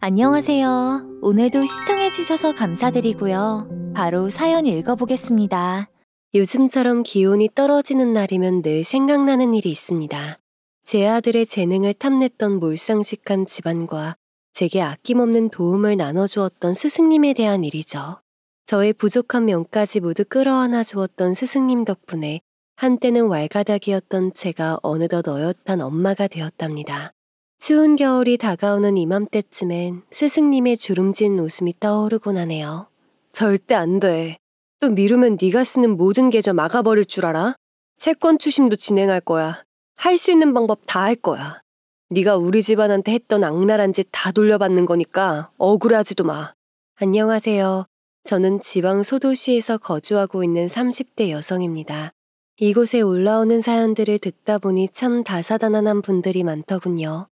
안녕하세요. 오늘도 시청해주셔서 감사드리고요. 바로 사연 읽어보겠습니다. 요즘처럼 기온이 떨어지는 날이면 늘 생각나는 일이 있습니다. 제 아들의 재능을 탐냈던 몰상식한 집안과 제게 아낌없는 도움을 나눠주었던 스승님에 대한 일이죠. 저의 부족한 면까지 모두 끌어안아 주었던 스승님 덕분에 한때는 왈가닥이었던 제가 어느덧 어엿한 엄마가 되었답니다. 추운 겨울이 다가오는 이맘때쯤엔 스승님의 주름진 웃음이 떠오르곤 하네요. 절대 안 돼. 또 미루면 네가 쓰는 모든 계좌 막아버릴 줄 알아? 채권 추심도 진행할 거야. 할 수 있는 방법 다 할 거야. 네가 우리 집안한테 했던 악랄한 짓 다 돌려받는 거니까 억울하지도 마. 안녕하세요. 저는 지방 소도시에서 거주하고 있는 30대 여성입니다. 이곳에 올라오는 사연들을 듣다 보니 참 다사다난한 분들이 많더군요.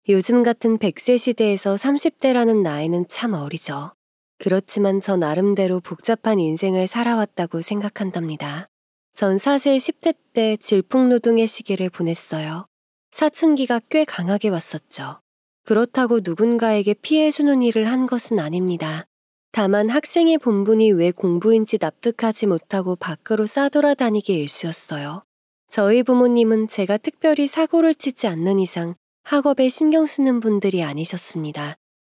요즘 같은 100세 시대에서 30대라는 나이는 참 어리죠. 그렇지만 저 나름대로 복잡한 인생을 살아왔다고 생각한답니다. 전 사실 10대 때 질풍노동의 시기를 보냈어요. 사춘기가 꽤 강하게 왔었죠. 그렇다고 누군가에게 피해주는 일을 한 것은 아닙니다. 다만 학생의 본분이 왜 공부인지 납득하지 못하고 밖으로 싸돌아다니기 일쑤였어요. 저희 부모님은 제가 특별히 사고를 치지 않는 이상 학업에 신경 쓰는 분들이 아니셨습니다.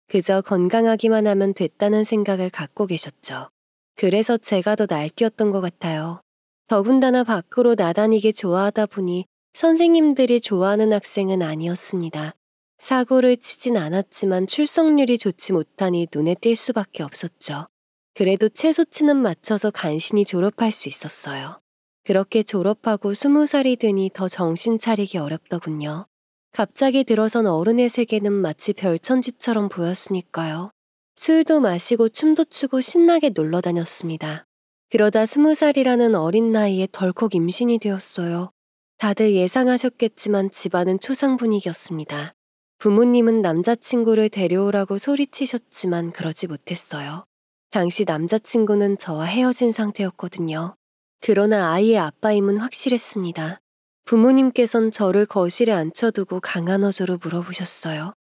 그저 건강하기만 하면 됐다는 생각을 갖고 계셨죠. 그래서 제가 더 날뛰었던 것 같아요. 더군다나 밖으로 나다니기 좋아하다 보니 선생님들이 좋아하는 학생은 아니었습니다. 사고를 치진 않았지만 출석률이 좋지 못하니 눈에 띌 수밖에 없었죠. 그래도 최소치는 맞춰서 간신히 졸업할 수 있었어요. 그렇게 졸업하고 20살이 되니 더 정신 차리기 어렵더군요. 갑자기 들어선 어른의 세계는 마치 별천지처럼 보였으니까요. 술도 마시고 춤도 추고 신나게 놀러 다녔습니다. 그러다 20살이라는 어린 나이에 덜컥 임신이 되었어요. 다들 예상하셨겠지만 집안은 초상 분위기였습니다. 부모님은 남자친구를 데려오라고 소리치셨지만 그러지 못했어요. 당시 남자친구는 저와 헤어진 상태였거든요. 그러나 아이의 아빠임은 확실했습니다. 부모님께선 저를 거실에 앉혀두고 강한 어조로 물어보셨어요.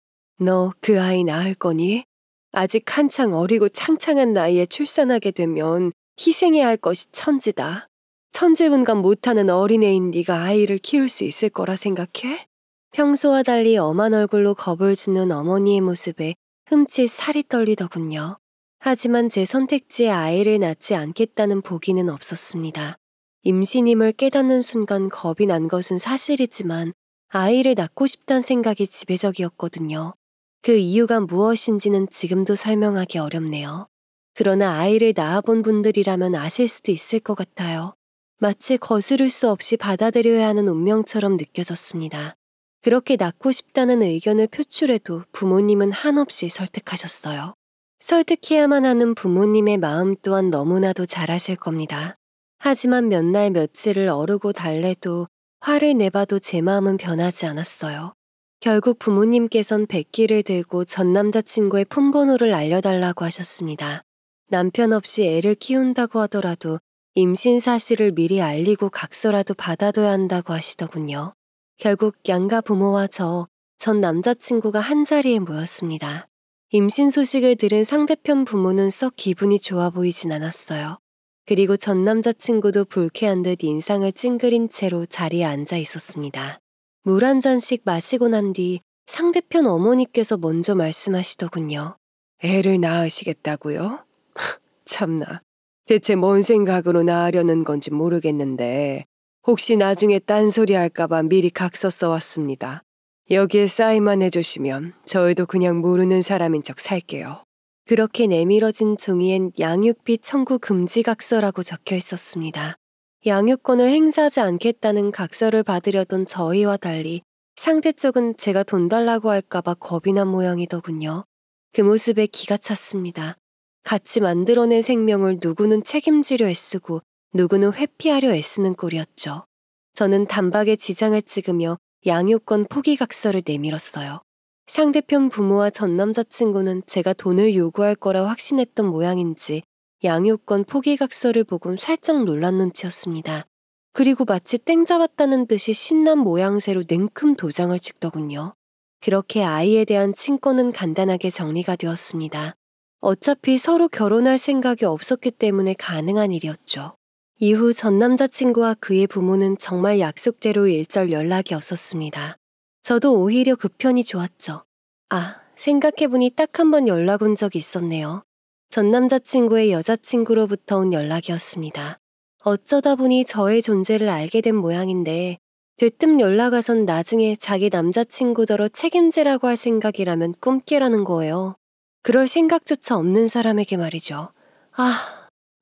너 그 아이 낳을 거니? 아직 한창 어리고 창창한 나이에 출산하게 되면 희생해야 할 것이 천지다. 천재분간 못하는 어린애인 네가 아이를 키울 수 있을 거라 생각해? 평소와 달리 엄한 얼굴로 겁을 주는 어머니의 모습에 흠칫 살이 떨리더군요. 하지만 제 선택지에 아이를 낳지 않겠다는 보기는 없었습니다. 임신임을 깨닫는 순간 겁이 난 것은 사실이지만 아이를 낳고 싶다는 생각이 지배적이었거든요. 그 이유가 무엇인지는 지금도 설명하기 어렵네요. 그러나 아이를 낳아본 분들이라면 아실 수도 있을 것 같아요. 마치 거스를 수 없이 받아들여야 하는 운명처럼 느껴졌습니다. 그렇게 낳고 싶다는 의견을 표출해도 부모님은 한없이 설득하셨어요. 설득해야만 하는 부모님의 마음 또한 너무나도 잘 아실 겁니다. 하지만 몇 날 며칠을 어르고 달래도 화를 내봐도 제 마음은 변하지 않았어요. 결국 부모님께선 백기를 들고 전 남자친구의 폰번호를 알려달라고 하셨습니다. 남편 없이 애를 키운다고 하더라도 임신 사실을 미리 알리고 각서라도 받아둬야 한다고 하시더군요. 결국 양가 부모와 전 남자친구가 한자리에 모였습니다. 임신 소식을 들은 상대편 부모는 썩 기분이 좋아 보이진 않았어요. 그리고 전 남자친구도 불쾌한 듯 인상을 찡그린 채로 자리에 앉아 있었습니다. 물 한 잔씩 마시고 난 뒤 상대편 어머니께서 먼저 말씀하시더군요. 애를 낳으시겠다고요? 참나, 대체 뭔 생각으로 낳으려는 건지 모르겠는데 혹시 나중에 딴소리 할까봐 미리 각서 써왔습니다. 여기에 사인만 해주시면 저희도 그냥 모르는 사람인 척 살게요. 그렇게 내밀어진 종이엔 양육비 청구 금지 각서라고 적혀 있었습니다. 양육권을 행사하지 않겠다는 각서를 받으려던 저희와 달리 상대쪽은 제가 돈 달라고 할까봐 겁이 난 모양이더군요. 그 모습에 기가 찼습니다. 같이 만들어낸 생명을 누구는 책임지려 애쓰고 누구는 회피하려 애쓰는 꼴이었죠. 저는 단박에 지장을 찍으며 양육권 포기 각서를 내밀었어요. 상대편 부모와 전 남자친구는 제가 돈을 요구할 거라 확신했던 모양인지 양육권 포기 각서를 보곤 살짝 놀란 눈치였습니다. 그리고 마치 땡 잡았다는 듯이 신난 모양새로 냉큼 도장을 찍더군요. 그렇게 아이에 대한 친권은 간단하게 정리가 되었습니다. 어차피 서로 결혼할 생각이 없었기 때문에 가능한 일이었죠. 이후 전 남자친구와 그의 부모는 정말 약속대로 일절 연락이 없었습니다. 저도 오히려 그 편이 좋았죠. 생각해보니 딱 한 번 연락 온 적이 있었네요. 전 남자친구의 여자친구로부터 온 연락이었습니다. 어쩌다 보니 저의 존재를 알게 된 모양인데 되뜸 연락 와선 나중에 자기 남자친구더러 책임지라고 할 생각이라면 꿈깨라는 거예요. 그럴 생각조차 없는 사람에게 말이죠.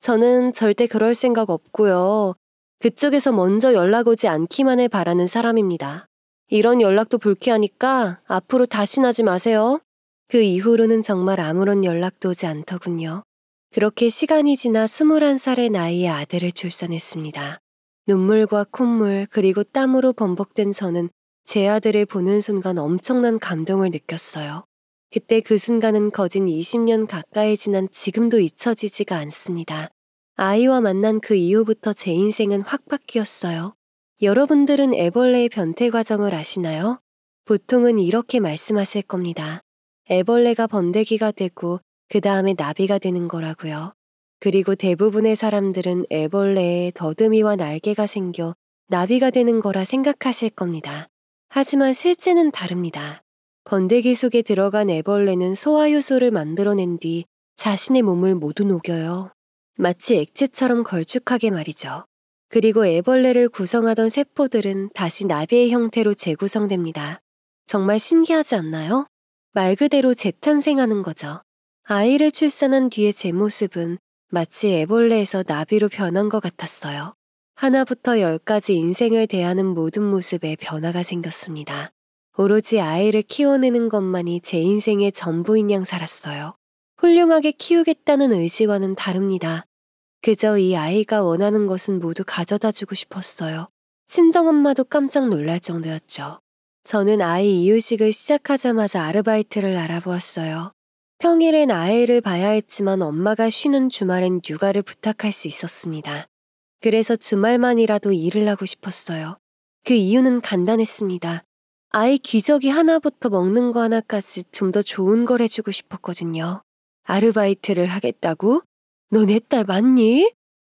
저는 절대 그럴 생각 없고요. 그쪽에서 먼저 연락 오지 않기만을 바라는 사람입니다. 이런 연락도 불쾌하니까 앞으로 다신 하지 마세요. 그 이후로는 정말 아무런 연락도 오지 않더군요. 그렇게 시간이 지나 21살의 나이에 아들을 출산했습니다. 눈물과 콧물 그리고 땀으로 범벅된 저는 제 아들을 보는 순간 엄청난 감동을 느꼈어요. 그때 그 순간은 거진 20년 가까이 지난 지금도 잊혀지지가 않습니다. 아이와 만난 그 이후부터 제 인생은 확 바뀌었어요. 여러분들은 애벌레의 변태 과정을 아시나요? 보통은 이렇게 말씀하실 겁니다. 애벌레가 번데기가 되고 그 다음에 나비가 되는 거라고요. 그리고 대부분의 사람들은 애벌레에 더듬이와 날개가 생겨 나비가 되는 거라 생각하실 겁니다. 하지만 실제는 다릅니다. 번데기 속에 들어간 애벌레는 소화효소를 만들어낸 뒤 자신의 몸을 모두 녹여요. 마치 액체처럼 걸쭉하게 말이죠. 그리고 애벌레를 구성하던 세포들은 다시 나비의 형태로 재구성됩니다. 정말 신기하지 않나요? 말 그대로 재탄생하는 거죠. 아이를 출산한 뒤의 제 모습은 마치 애벌레에서 나비로 변한 것 같았어요. 하나부터 10까지 인생을 대하는 모든 모습에 변화가 생겼습니다. 오로지 아이를 키워내는 것만이 제 인생의 전부인 양 살았어요. 훌륭하게 키우겠다는 의지와는 다릅니다. 그저 이 아이가 원하는 것은 모두 가져다주고 싶었어요. 친정엄마도 깜짝 놀랄 정도였죠. 저는 아이 이유식을 시작하자마자 아르바이트를 알아보았어요. 평일엔 아이를 봐야 했지만 엄마가 쉬는 주말엔 육아를 부탁할 수 있었습니다. 그래서 주말만이라도 일을 하고 싶었어요. 그 이유는 간단했습니다. 아이 기저귀 하나부터 먹는 거 하나까지 좀 더 좋은 걸 해주고 싶었거든요. 아르바이트를 하겠다고? 너 내 딸 맞니?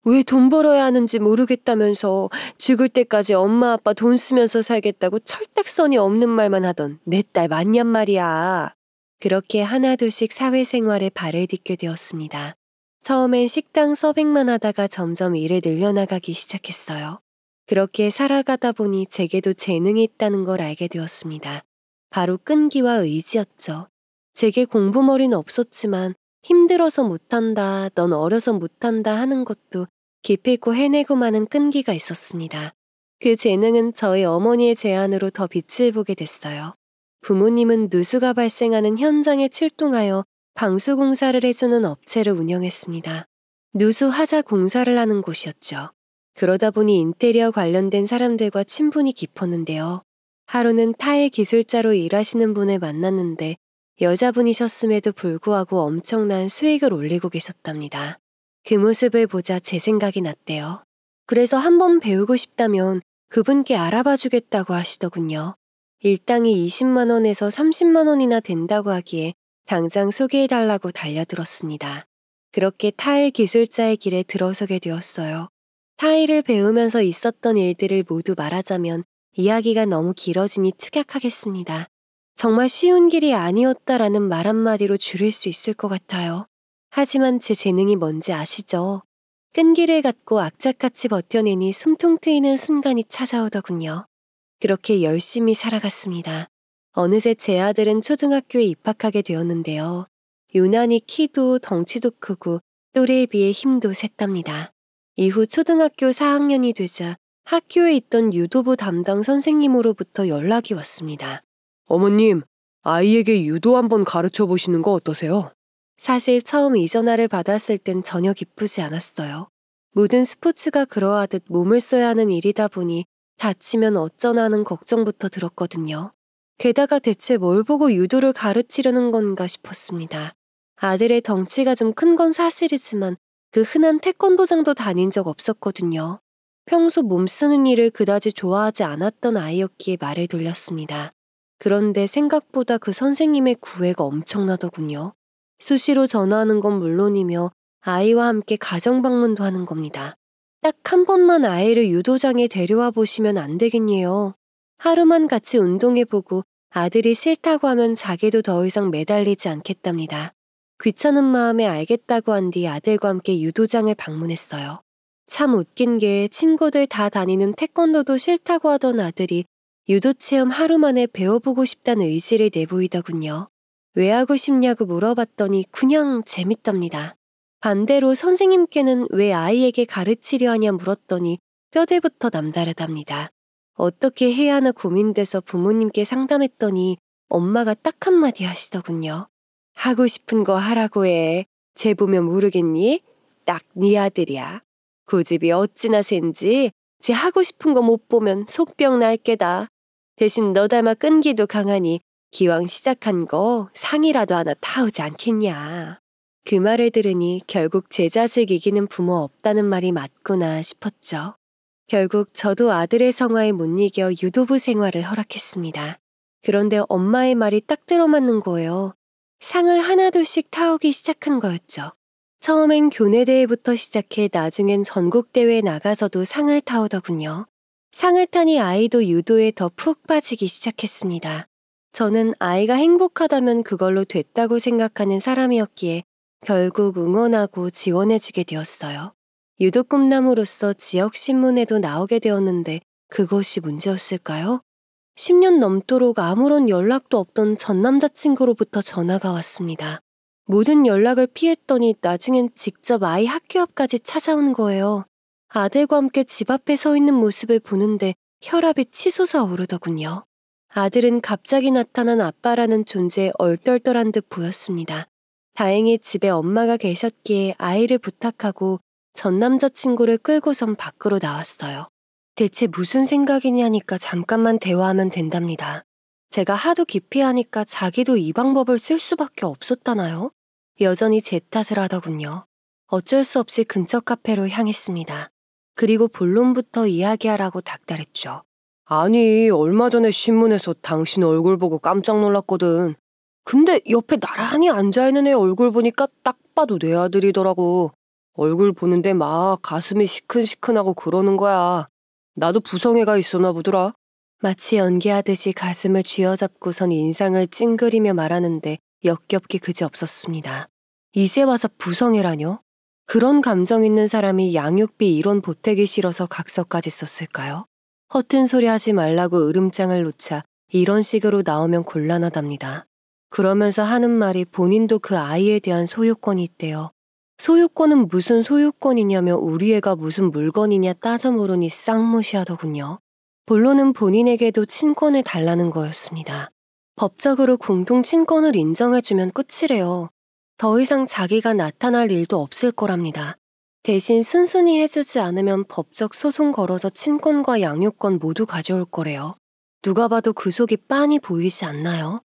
왜 돈 벌어야 하는지 모르겠다면서 죽을 때까지 엄마 아빠 돈 쓰면서 살겠다고 철딱서니 없는 말만 하던 내 딸 맞냔 말이야. 그렇게 하나둘씩 사회생활에 발을 딛게 되었습니다. 처음엔 식당 서빙만 하다가 점점 일을 늘려나가기 시작했어요. 그렇게 살아가다 보니 제게도 재능이 있다는 걸 알게 되었습니다. 바로 끈기와 의지였죠. 제게 공부머리는 없었지만 힘들어서 못한다, 넌 어려서 못한다 하는 것도 기필코 해내고 마는 끈기가 있었습니다. 그 재능은 저희 어머니의 제안으로 더 빛을 보게 됐어요. 부모님은 누수가 발생하는 현장에 출동하여 방수공사를 해주는 업체를 운영했습니다. 누수 하자 공사를 하는 곳이었죠. 그러다 보니 인테리어 관련된 사람들과 친분이 깊었는데요. 하루는 타일 기술자로 일하시는 분을 만났는데 여자분이셨음에도 불구하고 엄청난 수익을 올리고 계셨답니다. 그 모습을 보자 제 생각이 났대요. 그래서 한번 배우고 싶다면 그분께 알아봐 주겠다고 하시더군요. 일당이 20만 원에서 30만 원이나 된다고 하기에 당장 소개해달라고 달려들었습니다. 그렇게 타일 기술자의 길에 들어서게 되었어요. 타일을 배우면서 있었던 일들을 모두 말하자면 이야기가 너무 길어지니 축약하겠습니다. 정말 쉬운 길이 아니었다라는 말 한마디로 줄일 수 있을 것 같아요. 하지만 제 재능이 뭔지 아시죠? 끈기를 갖고 악착같이 버텨내니 숨통 트이는 순간이 찾아오더군요. 그렇게 열심히 살아갔습니다. 어느새 제 아들은 초등학교에 입학하게 되었는데요. 유난히 키도 덩치도 크고 또래에 비해 힘도 셌답니다. 이후 초등학교 4학년이 되자 학교에 있던 유도부 담당 선생님으로부터 연락이 왔습니다. 어머님, 아이에게 유도 한번 가르쳐 보시는 거 어떠세요? 사실 처음 이 전화를 받았을 땐 전혀 기쁘지 않았어요. 모든 스포츠가 그러하듯 몸을 써야 하는 일이다 보니 다치면 어쩌나 하는 걱정부터 들었거든요. 게다가 대체 뭘 보고 유도를 가르치려는 건가 싶었습니다. 아들의 덩치가 좀 큰 건 사실이지만 그 흔한 태권도장도 다닌 적 없었거든요. 평소 몸 쓰는 일을 그다지 좋아하지 않았던 아이였기에 말을 돌렸습니다. 그런데 생각보다 그 선생님의 구애가 엄청나더군요. 수시로 전화하는 건 물론이며 아이와 함께 가정 방문도 하는 겁니다. 딱 한 번만 아이를 유도장에 데려와 보시면 안 되겠니요. 하루만 같이 운동해보고 아들이 싫다고 하면 자기도 더 이상 매달리지 않겠답니다. 귀찮은 마음에 알겠다고 한 뒤 아들과 함께 유도장을 방문했어요. 참 웃긴 게 친구들 다 다니는 태권도도 싫다고 하던 아들이 유도 체험 하루 만에 배워보고 싶다는 의지를 내보이더군요. 왜 하고 싶냐고 물어봤더니 그냥 재밌답니다. 반대로 선생님께는 왜 아이에게 가르치려 하냐 물었더니 뼈대부터 남다르답니다. 어떻게 해야 하나 고민돼서 부모님께 상담했더니 엄마가 딱 한마디 하시더군요. 하고 싶은 거 하라고 해. 쟤 보면 모르겠니? 딱 네 아들이야. 고집이 어찌나 센지 쟤 하고 싶은 거 못 보면 속병 날 게다. 대신 너 닮아 끈기도 강하니 기왕 시작한 거 상이라도 하나 타오지 않겠냐. 그 말을 들으니 결국 제 자식 이기는 부모 없다는 말이 맞구나 싶었죠. 결국 저도 아들의 성화에 못 이겨 유도부 생활을 허락했습니다. 그런데 엄마의 말이 딱 들어맞는 거예요. 상을 하나둘씩 타오기 시작한 거였죠. 처음엔 교내대회부터 시작해 나중엔 전국대회에 나가서도 상을 타오더군요. 상을 타니 아이도 유도에 더 푹 빠지기 시작했습니다. 저는 아이가 행복하다면 그걸로 됐다고 생각하는 사람이었기에 결국 응원하고 지원해주게 되었어요. 유도 꿈나무로서 지역신문에도 나오게 되었는데 그것이 문제였을까요? 10년 넘도록 아무런 연락도 없던 전 남자친구로부터 전화가 왔습니다. 모든 연락을 피했더니 나중엔 직접 아이 학교 앞까지 찾아온 거예요. 아들과 함께 집 앞에 서 있는 모습을 보는데 혈압이 치솟아 오르더군요. 아들은 갑자기 나타난 아빠라는 존재에 얼떨떨한 듯 보였습니다. 다행히 집에 엄마가 계셨기에 아이를 부탁하고 전 남자친구를 끌고선 밖으로 나왔어요. 대체 무슨 생각이냐니까 잠깐만 대화하면 된답니다. 제가 하도 기피하니까 자기도 이 방법을 쓸 수밖에 없었다나요? 여전히 제 탓을 하더군요. 어쩔 수 없이 근처 카페로 향했습니다. 그리고 본론부터 이야기하라고 닥달했죠. 아니, 얼마 전에 신문에서 당신 얼굴 보고 깜짝 놀랐거든. 근데 옆에 나란히 앉아있는 애 얼굴 보니까 딱 봐도 내 아들이더라고. 얼굴 보는데 막 가슴이 시큰시큰하고 그러는 거야. 나도 부성애가 있었나 보더라. 마치 연기하듯이 가슴을 쥐어잡고선 인상을 찡그리며 말하는데 역겹게 그지없었습니다. 이제 와서 부성애라뇨? 그런 감정 있는 사람이 양육비 1원 보태기 싫어서 각서까지 썼을까요? 허튼 소리 하지 말라고 으름장을 놓자 이런 식으로 나오면 곤란하답니다. 그러면서 하는 말이 본인도 그 아이에 대한 소유권이 있대요. 소유권은 무슨 소유권이냐며 우리 애가 무슨 물건이냐 따져 물으니 쌍무시하더군요. 본론은 본인에게도 친권을 달라는 거였습니다. 법적으로 공동 친권을 인정해주면 끝이래요. 더 이상 자기가 나타날 일도 없을 거랍니다. 대신 순순히 해주지 않으면 법적 소송 걸어서 친권과 양육권 모두 가져올 거래요. 누가 봐도 그 속이 빤히 보이지 않나요?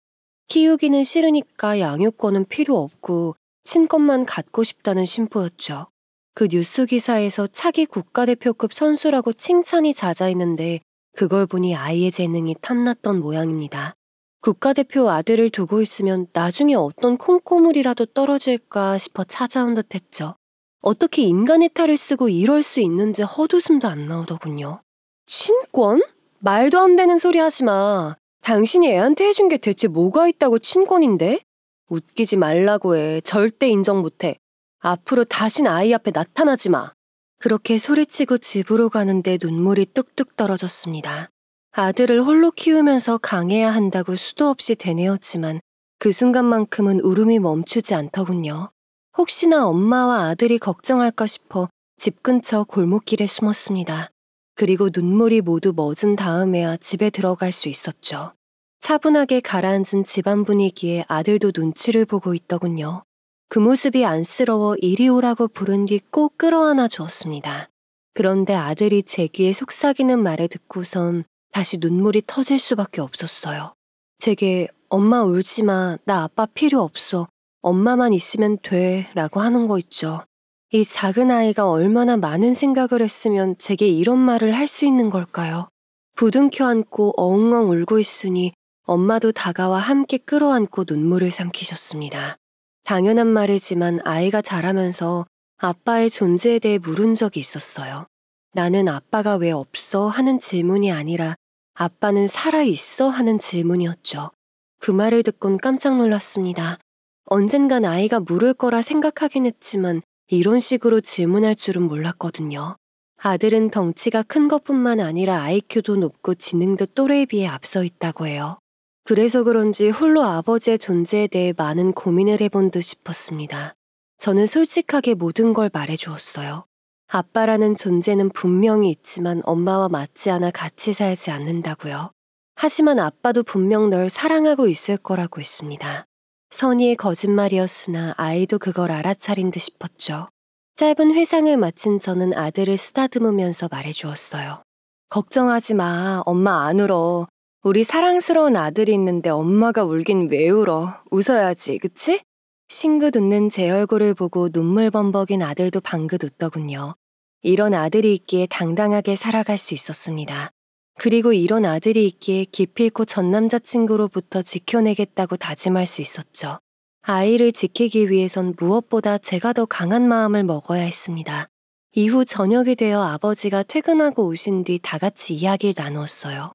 키우기는 싫으니까 양육권은 필요 없고 친권만 갖고 싶다는 심보였죠. 그 뉴스 기사에서 차기 국가대표급 선수라고 칭찬이 잦아있는데 그걸 보니 아이의 재능이 탐났던 모양입니다. 국가대표 아들을 두고 있으면 나중에 어떤 콩고물이라도 떨어질까 싶어 찾아온 듯했죠. 어떻게 인간의 탈을 쓰고 이럴 수 있는지 헛웃음도 안 나오더군요. 친권? 말도 안 되는 소리 하지 마. 당신이 애한테 해준 게 대체 뭐가 있다고 친권인데? 웃기지 말라고 해. 절대 인정 못해. 앞으로 다신 아이 앞에 나타나지 마. 그렇게 소리치고 집으로 가는데 눈물이 뚝뚝 떨어졌습니다. 아들을 홀로 키우면서 강해야 한다고 수도 없이 되뇌었지만 그 순간만큼은 울음이 멈추지 않더군요. 혹시나 엄마와 아들이 걱정할까 싶어 집 근처 골목길에 숨었습니다. 그리고 눈물이 모두 멎은 다음에야 집에 들어갈 수 있었죠. 차분하게 가라앉은 집안 분위기에 아들도 눈치를 보고 있더군요. 그 모습이 안쓰러워 이리 오라고 부른 뒤 꼭 끌어안아 주었습니다. 그런데 아들이 제 귀에 속삭이는 말을 듣고선 다시 눈물이 터질 수밖에 없었어요. 제게 엄마 울지 마, 나 아빠 필요 없어, 엄마만 있으면 돼 라고 하는 거 있죠. 이 작은 아이가 얼마나 많은 생각을 했으면 제게 이런 말을 할 수 있는 걸까요? 부둥켜 안고 어웅엉 울고 있으니 엄마도 다가와 함께 끌어안고 눈물을 삼키셨습니다. 당연한 말이지만 아이가 자라면서 아빠의 존재에 대해 물은 적이 있었어요. 나는 아빠가 왜 없어? 하는 질문이 아니라 아빠는 살아있어? 하는 질문이었죠. 그 말을 듣곤 깜짝 놀랐습니다. 언젠간 아이가 물을 거라 생각하긴 했지만 이런 식으로 질문할 줄은 몰랐거든요. 아들은 덩치가 큰 것뿐만 아니라 IQ도 높고 지능도 또래에 비해 앞서 있다고 해요. 그래서 그런지 홀로 아버지의 존재에 대해 많은 고민을 해본 듯 싶었습니다. 저는 솔직하게 모든 걸 말해주었어요. 아빠라는 존재는 분명히 있지만 엄마와 맞지 않아 같이 살지 않는다고요. 하지만 아빠도 분명 널 사랑하고 있을 거라고 했습니다. 선의의 거짓말이었으나 아이도 그걸 알아차린 듯 싶었죠. 짧은 회상을 마친 저는 아들을 쓰다듬으면서 말해주었어요. 걱정하지 마. 엄마 안 울어. 우리 사랑스러운 아들이 있는데 엄마가 울긴 왜 울어. 웃어야지, 그치? 싱긋 웃는 제 얼굴을 보고 눈물 범벅인 아들도 방긋 웃더군요. 이런 아들이 있기에 당당하게 살아갈 수 있었습니다. 그리고 이런 아들이 있기에 기필코 전 남자친구로부터 지켜내겠다고 다짐할 수 있었죠. 아이를 지키기 위해선 무엇보다 제가 더 강한 마음을 먹어야 했습니다. 이후 저녁이 되어 아버지가 퇴근하고 오신 뒤 다 같이 이야기를 나누었어요.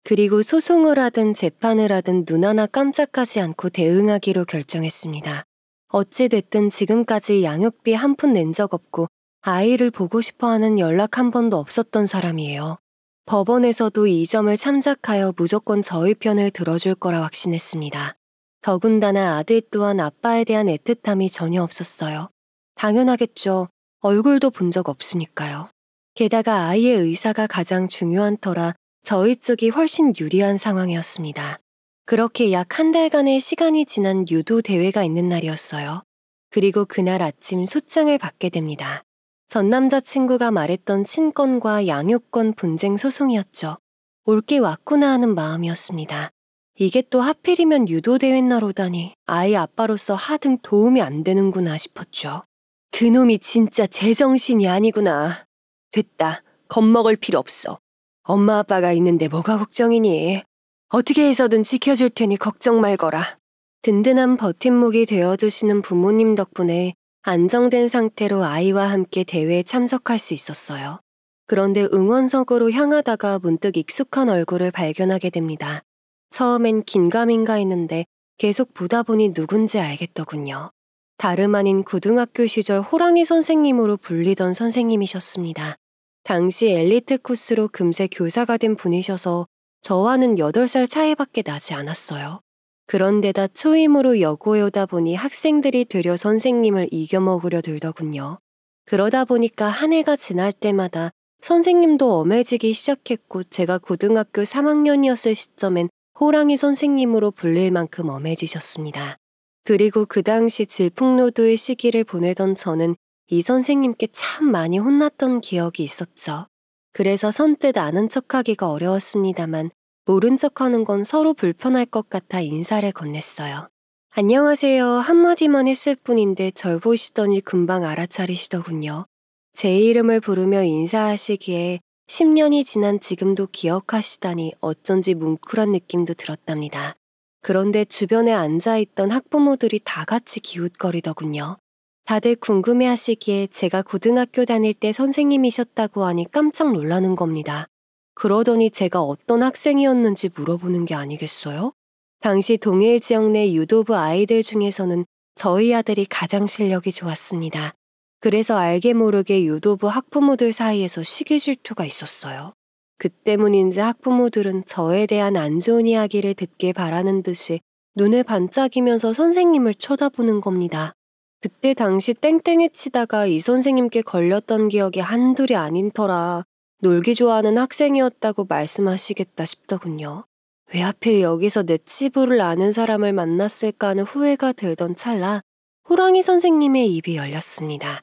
그리고 소송을 하든 재판을 하든 눈 하나 깜짝하지 않고 대응하기로 결정했습니다. 어찌됐든 지금까지 양육비 한 푼 낸 적 없고 아이를 보고 싶어하는 연락 한 번도 없었던 사람이에요. 법원에서도 이 점을 참작하여 무조건 저희 편을 들어줄 거라 확신했습니다. 더군다나 아들 또한 아빠에 대한 애틋함이 전혀 없었어요. 당연하겠죠. 얼굴도 본 적 없으니까요. 게다가 아이의 의사가 가장 중요한 터라 저희 쪽이 훨씬 유리한 상황이었습니다. 그렇게 약 한 달간의 시간이 지난 유도 대회가 있는 날이었어요. 그리고 그날 아침 소장을 받게 됩니다. 전 남자친구가 말했던 친권과 양육권 분쟁 소송이었죠. 올게 왔구나 하는 마음이었습니다. 이게 또 하필이면 유도 대회 날 오다니 아이 아빠로서 하등 도움이 안 되는구나 싶었죠. 그놈이 진짜 제정신이 아니구나. 됐다. 겁먹을 필요 없어. 엄마 아빠가 있는데 뭐가 걱정이니. 어떻게 해서든 지켜줄 테니 걱정 말거라. 든든한 버팀목이 되어주시는 부모님 덕분에 안정된 상태로 아이와 함께 대회에 참석할 수 있었어요. 그런데 응원석으로 향하다가 문득 익숙한 얼굴을 발견하게 됩니다. 처음엔 긴가민가 했는데 계속 보다 보니 누군지 알겠더군요. 다름 아닌 고등학교 시절 호랑이 선생님으로 불리던 선생님이셨습니다. 당시 엘리트 코스로 금세 교사가 된 분이셔서 저와는 8살 차이밖에 나지 않았어요. 그런데다 초임으로 여고에 오다 보니 학생들이 되려 선생님을 이겨먹으려 들더군요. 그러다 보니까 한 해가 지날 때마다 선생님도 엄해지기 시작했고 제가 고등학교 3학년이었을 시점엔 호랑이 선생님으로 불릴 만큼 엄해지셨습니다. 그리고 그 당시 질풍노도의 시기를 보내던 저는 이 선생님께 참 많이 혼났던 기억이 있었죠. 그래서 선뜻 아는 척하기가 어려웠습니다만 모른 척하는 건 서로 불편할 것 같아 인사를 건넸어요. 안녕하세요 한마디만 했을 뿐인데 절 보시더니 금방 알아차리시더군요. 제 이름을 부르며 인사하시기에 10년이 지난 지금도 기억하시다니 어쩐지 뭉클한 느낌도 들었답니다. 그런데 주변에 앉아있던 학부모들이 다 같이 기웃거리더군요. 다들 궁금해하시기에 제가 고등학교 다닐 때 선생님이셨다고 하니 깜짝 놀라는 겁니다. 그러더니 제가 어떤 학생이었는지 물어보는 게 아니겠어요? 당시 동일 지역 내 유도부 아이들 중에서는 저희 아들이 가장 실력이 좋았습니다. 그래서 알게 모르게 유도부 학부모들 사이에서 시기 질투가 있었어요. 그 때문인지 학부모들은 저에 대한 안 좋은 이야기를 듣길 바라는 듯이 눈을 반짝이면서 선생님을 쳐다보는 겁니다. 그때 당시 땡땡이 치다가 이 선생님께 걸렸던 기억이 한둘이 아닌 터라 놀기 좋아하는 학생이었다고 말씀하시겠다 싶더군요. 왜 하필 여기서 내 치부를 아는 사람을 만났을까 하는 후회가 들던 찰나 호랑이 선생님의 입이 열렸습니다.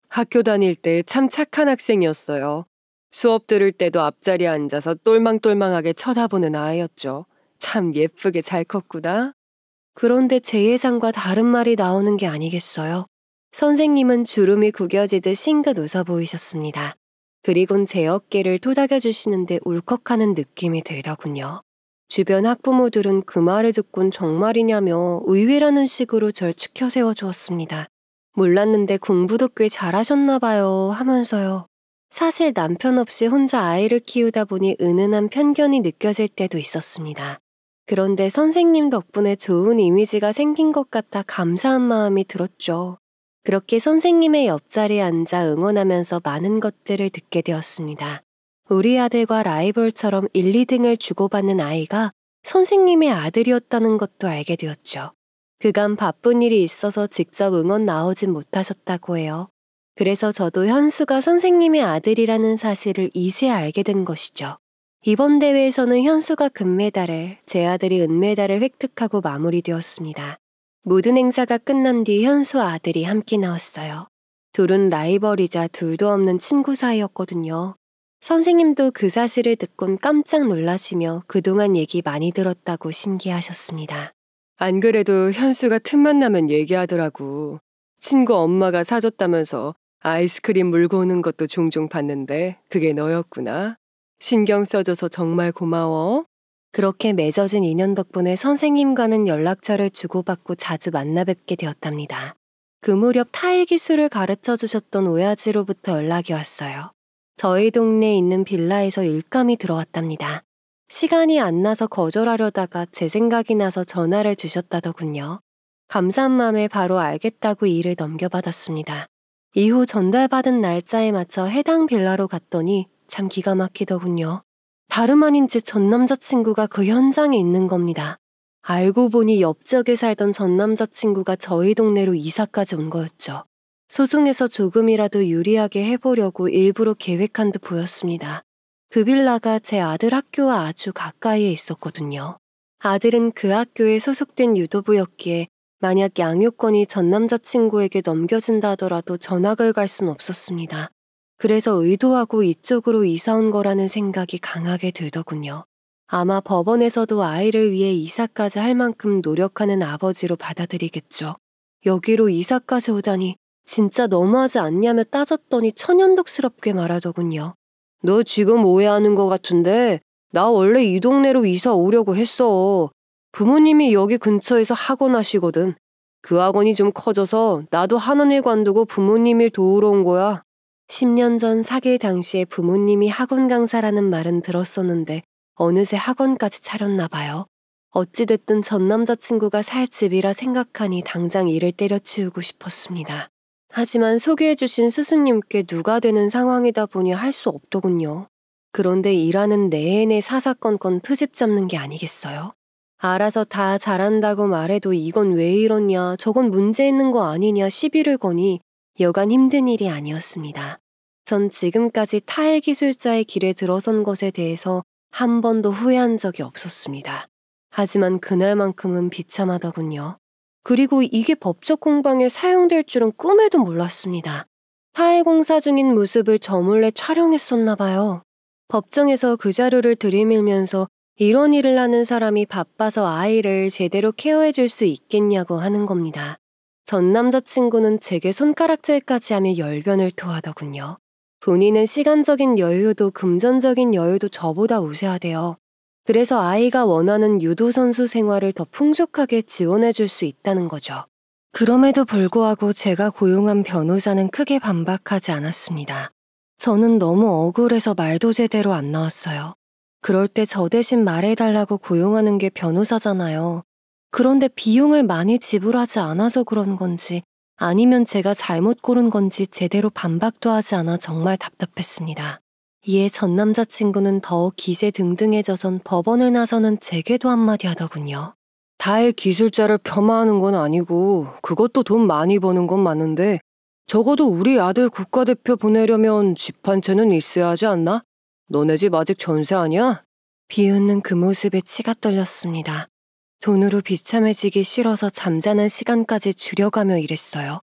학교 다닐 때 참 착한 학생이었어요. 수업 들을 때도 앞자리에 앉아서 똘망똘망하게 쳐다보는 아이였죠. 참 예쁘게 잘 컸구나. 그런데 제 예상과 다른 말이 나오는 게 아니겠어요. 선생님은 주름이 구겨지듯 싱긋 웃어 보이셨습니다. 그리곤 제 어깨를 토닥여 주시는데 울컥하는 느낌이 들더군요. 주변 학부모들은 그 말을 듣곤 정말이냐며 의외라는 식으로 절 치켜 세워주었습니다. 몰랐는데 공부도 꽤 잘하셨나 봐요 하면서요. 사실 남편 없이 혼자 아이를 키우다 보니 은은한 편견이 느껴질 때도 있었습니다. 그런데 선생님 덕분에 좋은 이미지가 생긴 것 같아 감사한 마음이 들었죠. 그렇게 선생님의 옆자리에 앉아 응원하면서 많은 것들을 듣게 되었습니다. 우리 아들과 라이벌처럼 1, 2등을 주고받는 아이가 선생님의 아들이었다는 것도 알게 되었죠. 그간 바쁜 일이 있어서 직접 응원 나오진 못하셨다고 해요. 그래서 저도 현수가 선생님의 아들이라는 사실을 이제 알게 된 것이죠. 이번 대회에서는 현수가 금메달을, 제 아들이 은메달을 획득하고 마무리되었습니다. 모든 행사가 끝난 뒤 현수와 아들이 함께 나왔어요. 둘은 라이벌이자 둘도 없는 친구 사이였거든요. 선생님도 그 사실을 듣곤 깜짝 놀라시며 그동안 얘기 많이 들었다고 신기하셨습니다. 안 그래도 현수가 틈만 나면 얘기하더라고. 친구 엄마가 사줬다면서 아이스크림 물고 오는 것도 종종 봤는데 그게 너였구나. 신경 써줘서 정말 고마워. 그렇게 맺어진 인연 덕분에 선생님과는 연락처를 주고받고 자주 만나 뵙게 되었답니다. 그 무렵 타일 기술을 가르쳐 주셨던 오야지로부터 연락이 왔어요. 저희 동네에 있는 빌라에서 일감이 들어왔답니다. 시간이 안 나서 거절하려다가 제 생각이 나서 전화를 주셨다더군요. 감사한 마음에 바로 알겠다고 일을 넘겨받았습니다. 이후 전달받은 날짜에 맞춰 해당 빌라로 갔더니 참 기가 막히더군요. 다름 아닌 제 전 남자친구가 그 현장에 있는 겁니다. 알고 보니 옆지역에 살던 전 남자친구가 저희 동네로 이사까지 온 거였죠. 소송에서 조금이라도 유리하게 해보려고 일부러 계획한 듯 보였습니다. 그 빌라가 제 아들 학교와 아주 가까이에 있었거든요. 아들은 그 학교에 소속된 유도부였기에 만약 양육권이 전 남자친구에게 넘겨진다 하더라도 전학을 갈 순 없었습니다. 그래서 의도하고 이쪽으로 이사 온 거라는 생각이 강하게 들더군요. 아마 법원에서도 아이를 위해 이사까지 할 만큼 노력하는 아버지로 받아들이겠죠. 여기로 이사까지 오다니 진짜 너무하지 않냐며 따졌더니 천연덕스럽게 말하더군요. 너 지금 오해하는 것 같은데 나 원래 이 동네로 이사 오려고 했어. 부모님이 여기 근처에서 학원 하시거든. 그 학원이 좀 커져서 나도 하는 일 관두고 부모님 일 도우러 온 거야. 10년 전 사귈 당시에 부모님이 학원 강사라는 말은 들었었는데 어느새 학원까지 차렸나 봐요. 어찌됐든 전 남자친구가 살 집이라 생각하니 당장 일을 때려치우고 싶었습니다. 하지만 소개해주신 스승님께 누가 되는 상황이다 보니 할 수 없더군요. 그런데 일하는 내내 사사건건 트집 잡는 게 아니겠어요? 알아서 다 잘한다고 말해도 이건 왜 이러냐, 저건 문제 있는 거 아니냐 시비를 거니 여간 힘든 일이 아니었습니다. 전 지금까지 타일 기술자의 길에 들어선 것에 대해서 한 번도 후회한 적이 없었습니다. 하지만 그날만큼은 비참하더군요. 그리고 이게 법적 공방에 사용될 줄은 꿈에도 몰랐습니다. 타일 공사 중인 모습을 저 몰래 촬영했었나 봐요. 법정에서 그 자료를 들이밀면서 이런 일을 하는 사람이 바빠서 아이를 제대로 케어해 줄 수 있겠냐고 하는 겁니다. 전 남자친구는 제게 손가락질까지 하며 열변을 토하더군요. 본인은 시간적인 여유도 금전적인 여유도 저보다 우세하대요. 그래서 아이가 원하는 유도 선수 생활을 더 풍족하게 지원해 줄 수 있다는 거죠. 그럼에도 불구하고 제가 고용한 변호사는 크게 반박하지 않았습니다. 저는 너무 억울해서 말도 제대로 안 나왔어요. 그럴 때 저 대신 말해달라고 고용하는 게 변호사잖아요. 그런데 비용을 많이 지불하지 않아서 그런 건지 아니면 제가 잘못 고른 건지 제대로 반박도 하지 않아 정말 답답했습니다. 이에 전 남자친구는 더욱 기세등등해져선 법원을 나서는 제게도 한마디 하더군요. 타일 기술자를 폄하하는 건 아니고 그것도 돈 많이 버는 건 맞는데 적어도 우리 아들 국가대표 보내려면 집 한 채는 있어야 하지 않나? 너네 집 아직 전세 아니야? 비웃는 그 모습에 치가 떨렸습니다. 돈으로 비참해지기 싫어서 잠자는 시간까지 줄여가며 일했어요.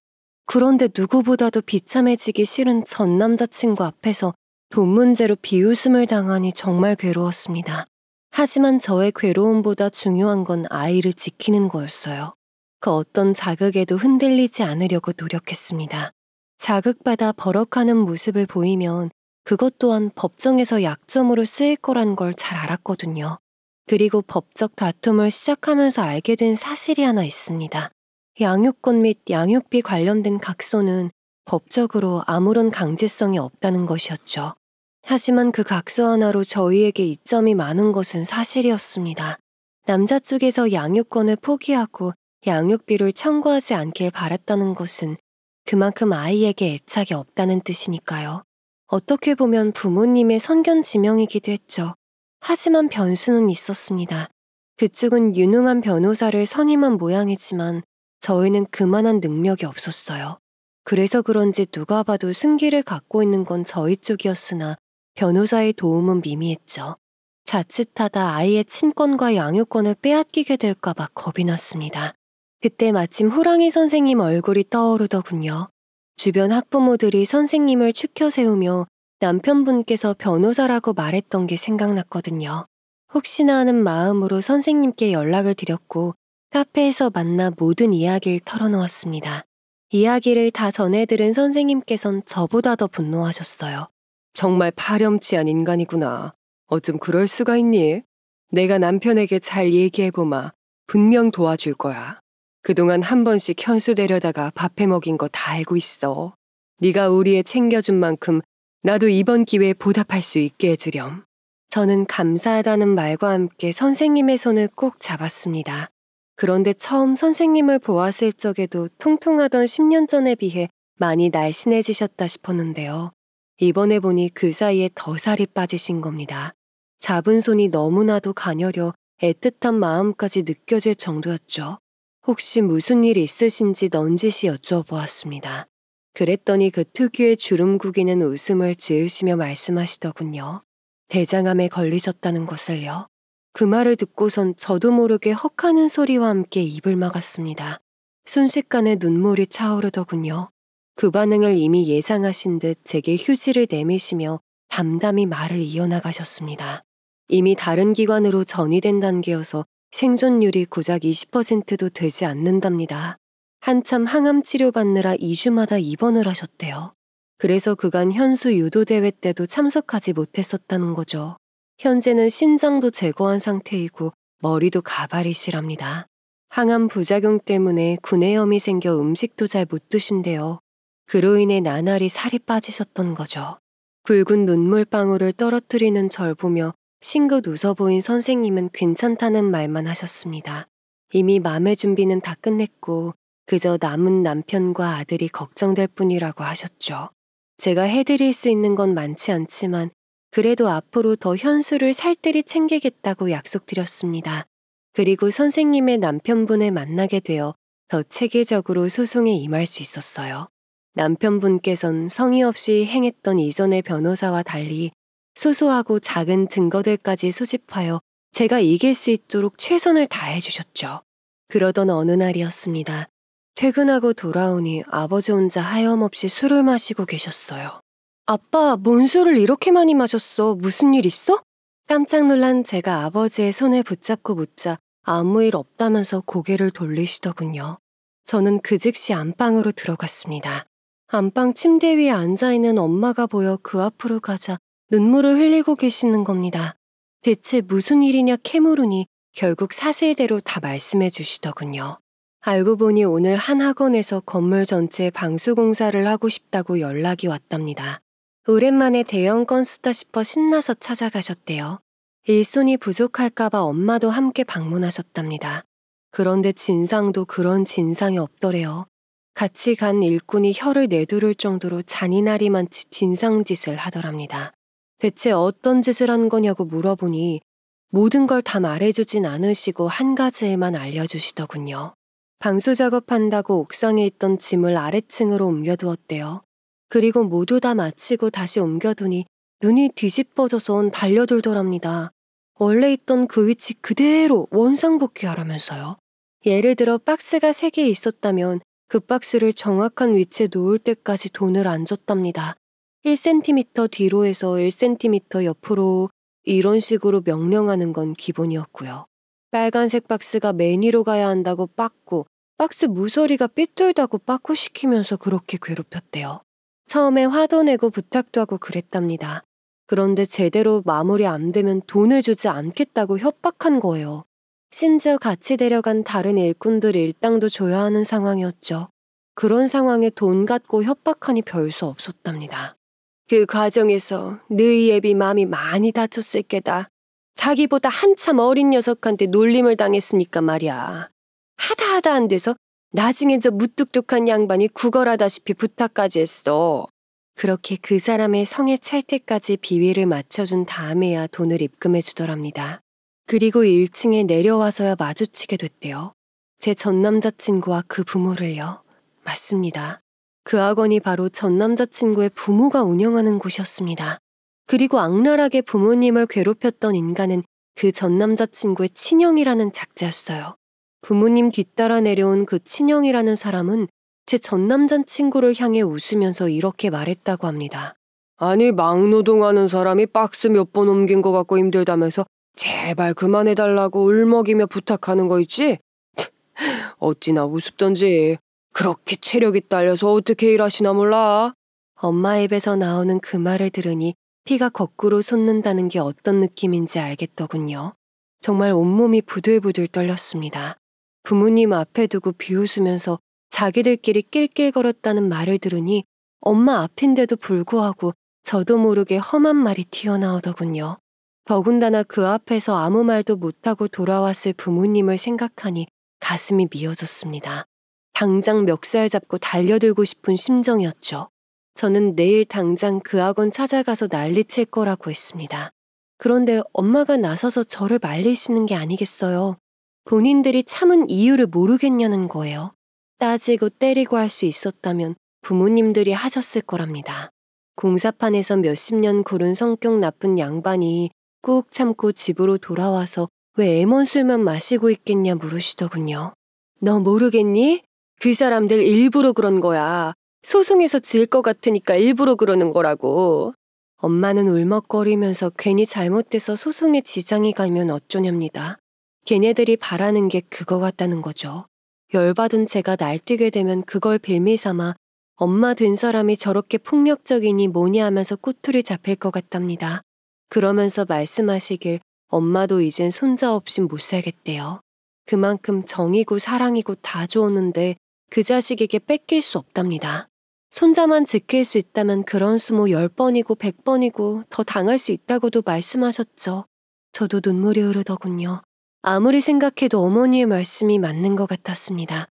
그런데 누구보다도 비참해지기 싫은 전 남자친구 앞에서 돈 문제로 비웃음을 당하니 정말 괴로웠습니다. 하지만 저의 괴로움보다 중요한 건 아이를 지키는 거였어요. 그 어떤 자극에도 흔들리지 않으려고 노력했습니다. 자극받아 버럭하는 모습을 보이면 그것 또한 법정에서 약점으로 쓰일 거란 걸 잘 알았거든요. 그리고 법적 다툼을 시작하면서 알게 된 사실이 하나 있습니다. 양육권 및 양육비 관련된 각서는 법적으로 아무런 강제성이 없다는 것이었죠. 하지만 그 각서 하나로 저희에게 이점이 많은 것은 사실이었습니다. 남자 쪽에서 양육권을 포기하고 양육비를 청구하지 않길 바랐다는 것은 그만큼 아이에게 애착이 없다는 뜻이니까요. 어떻게 보면 부모님의 선견 지명이기도 했죠. 하지만 변수는 있었습니다. 그쪽은 유능한 변호사를 선임한 모양이지만 저희는 그만한 능력이 없었어요. 그래서 그런지 누가 봐도 승기를 갖고 있는 건 저희 쪽이었으나 변호사의 도움은 미미했죠. 자칫하다 아이의 친권과 양육권을 빼앗기게 될까봐 겁이 났습니다. 그때 마침 호랑이 선생님 얼굴이 떠오르더군요. 주변 학부모들이 선생님을 추켜 세우며 남편분께서 변호사라고 말했던 게 생각났거든요. 혹시나 하는 마음으로 선생님께 연락을 드렸고 카페에서 만나 모든 이야기를 털어놓았습니다. 이야기를 다 전해들은 선생님께선 저보다 더 분노하셨어요. 정말 파렴치한 인간이구나. 어쩜 그럴 수가 있니? 내가 남편에게 잘 얘기해보마. 분명 도와줄 거야. 그동안 한 번씩 현수 데려다가 밥해 먹인 거 다 알고 있어. 네가 우리 애 챙겨준 만큼 나도 이번 기회에 보답할 수 있게 해주렴. 저는 감사하다는 말과 함께 선생님의 손을 꼭 잡았습니다. 그런데 처음 선생님을 보았을 적에도 통통하던 10년 전에 비해 많이 날씬해지셨다 싶었는데요. 이번에 보니 그 사이에 더 살이 빠지신 겁니다. 잡은 손이 너무나도 가녀려 애틋한 마음까지 느껴질 정도였죠. 혹시 무슨 일 있으신지 넌지시 여쭤보았습니다. 그랬더니 그 특유의 주름 구기는 웃음을 지으시며 말씀하시더군요. 대장암에 걸리셨다는 것을요. 그 말을 듣고선 저도 모르게 헉하는 소리와 함께 입을 막았습니다. 순식간에 눈물이 차오르더군요. 그 반응을 이미 예상하신 듯 제게 휴지를 내미시며 담담히 말을 이어나가셨습니다. 이미 다른 기관으로 전이된 단계여서 생존율이 고작 20%도 되지 않는답니다. 한참 항암 치료받느라 2주마다 입원을 하셨대요. 그래서 그간 현수 유도대회 때도 참석하지 못했었다는 거죠. 현재는 신장도 제거한 상태이고 머리도 가발이시랍니다. 항암 부작용 때문에 구내염이 생겨 음식도 잘 못 드신대요. 그로 인해 나날이 살이 빠지셨던 거죠. 붉은 눈물방울을 떨어뜨리는 절 보며 싱긋 웃어 보인 선생님은 괜찮다는 말만 하셨습니다. 이미 맘의 준비는 다 끝냈고 그저 남은 남편과 아들이 걱정될 뿐이라고 하셨죠. 제가 해드릴 수 있는 건 많지 않지만 그래도 앞으로 더 현수를 살뜰히 챙기겠다고 약속드렸습니다. 그리고 선생님의 남편분을 만나게 되어 더 체계적으로 소송에 임할 수 있었어요. 남편분께선 성의 없이 행했던 이전의 변호사와 달리 소소하고 작은 증거들까지 수집하여 제가 이길 수 있도록 최선을 다해 주셨죠. 그러던 어느 날이었습니다. 퇴근하고 돌아오니 아버지 혼자 하염없이 술을 마시고 계셨어요. 아빠, 뭔 술을 이렇게 많이 마셨어? 무슨 일 있어? 깜짝 놀란 제가 아버지의 손을 붙잡고 묻자 아무 일 없다면서 고개를 돌리시더군요. 저는 그 즉시 안방으로 들어갔습니다. 안방 침대 위에 앉아있는 엄마가 보여 그 앞으로 가자 눈물을 흘리고 계시는 겁니다. 대체 무슨 일이냐 캐물으니 결국 사실대로 다 말씀해 주시더군요. 알고 보니 오늘 한 학원에서 건물 전체에 방수공사를 하고 싶다고 연락이 왔답니다. 오랜만에 대형 건수다 싶어 신나서 찾아가셨대요. 일손이 부족할까봐 엄마도 함께 방문하셨답니다. 그런데 진상도 그런 진상이 없더래요. 같이 간 일꾼이 혀를 내두를 정도로 잔인하리만치 진상짓을 하더랍니다. 대체 어떤 짓을 한 거냐고 물어보니 모든 걸 다 말해주진 않으시고 한 가지 일만 알려주시더군요. 방수 작업한다고 옥상에 있던 짐을 아래층으로 옮겨두었대요. 그리고 모두 다 마치고 다시 옮겨두니 눈이 뒤집어져서 달려들더랍니다. 원래 있던 그 위치 그대로 원상복귀하라면서요. 예를 들어 박스가 3개 있었다면 그 박스를 정확한 위치에 놓을 때까지 돈을 안 줬답니다. 1cm 뒤로 해서 1cm 옆으로 이런 식으로 명령하는 건 기본이었고요. 빨간색 박스가 맨 위로 가야 한다고 빠꾸, 박스 무서리가 삐뚤다고 빠꾸시키면서 그렇게 괴롭혔대요. 처음에 화도 내고 부탁도 하고 그랬답니다. 그런데 제대로 마무리 안 되면 돈을 주지 않겠다고 협박한 거예요. 심지어 같이 데려간 다른 일꾼들 일당도 줘야 하는 상황이었죠. 그런 상황에 돈 갖고 협박하니 별 수 없었답니다. 그 과정에서 너희 애비 마음이 많이 다쳤을 게다. 자기보다 한참 어린 녀석한테 놀림을 당했으니까 말이야. 하다 안 돼서 나중에 저 무뚝뚝한 양반이 구걸하다시피 부탁까지 했어. 그렇게 그 사람의 성에 찰 때까지 비위를 맞춰준 다음에야 돈을 입금해 주더랍니다. 그리고 1층에 내려와서야 마주치게 됐대요. 제 전 남자친구와 그 부모를요. 맞습니다. 그 학원이 바로 전 남자친구의 부모가 운영하는 곳이었습니다. 그리고 악랄하게 부모님을 괴롭혔던 인간은 그 전 남자친구의 친형이라는 작자였어요. 부모님 뒤따라 내려온 그 친형이라는 사람은 제 전 남자친구를 향해 웃으면서 이렇게 말했다고 합니다. 아니 막노동하는 사람이 박스 몇 번 옮긴 것 같고 힘들다면서 제발 그만해달라고 울먹이며 부탁하는 거 있지? 어찌나 우습던지. 그렇게 체력이 딸려서 어떻게 일하시나 몰라. 엄마 입에서 나오는 그 말을 들으니 피가 거꾸로 솟는다는 게 어떤 느낌인지 알겠더군요. 정말 온몸이 부들부들 떨렸습니다. 부모님 앞에 두고 비웃으면서 자기들끼리 낄낄거렸다는 말을 들으니 엄마 앞인데도 불구하고 저도 모르게 험한 말이 튀어나오더군요. 더군다나 그 앞에서 아무 말도 못하고 돌아왔을 부모님을 생각하니 가슴이 미어졌습니다. 당장 멱살 잡고 달려들고 싶은 심정이었죠. 저는 내일 당장 그 학원 찾아가서 난리칠 거라고 했습니다. 그런데 엄마가 나서서 저를 말리시는 게 아니겠어요. 본인들이 참은 이유를 모르겠냐는 거예요. 따지고 때리고 할 수 있었다면 부모님들이 하셨을 거랍니다. 공사판에서 몇십 년 고른 성격 나쁜 양반이 꾹 참고 집으로 돌아와서 왜 애먼술만 마시고 있겠냐 물으시더군요. 너 모르겠니? 그 사람들 일부러 그런 거야. 소송해서 질 것 같으니까 일부러 그러는 거라고. 엄마는 울먹거리면서 괜히 잘못돼서 소송에 지장이 가면 어쩌렵니다. 걔네들이 바라는 게 그거 같다는 거죠. 열받은 제가 날뛰게 되면 그걸 빌미삼아 엄마 된 사람이 저렇게 폭력적이니 뭐니 하면서 꼬투리 잡힐 것 같답니다. 그러면서 말씀하시길 엄마도 이젠 손자 없인 못 살겠대요. 그만큼 정이고 사랑이고 다 주었는데 그 자식에게 뺏길 수 없답니다. 손자만 지킬 수 있다면 그런 수모 10번이고 100번이고 더 당할 수 있다고도 말씀하셨죠. 저도 눈물이 흐르더군요. 아무리 생각해도 어머니의 말씀이 맞는 것 같았습니다.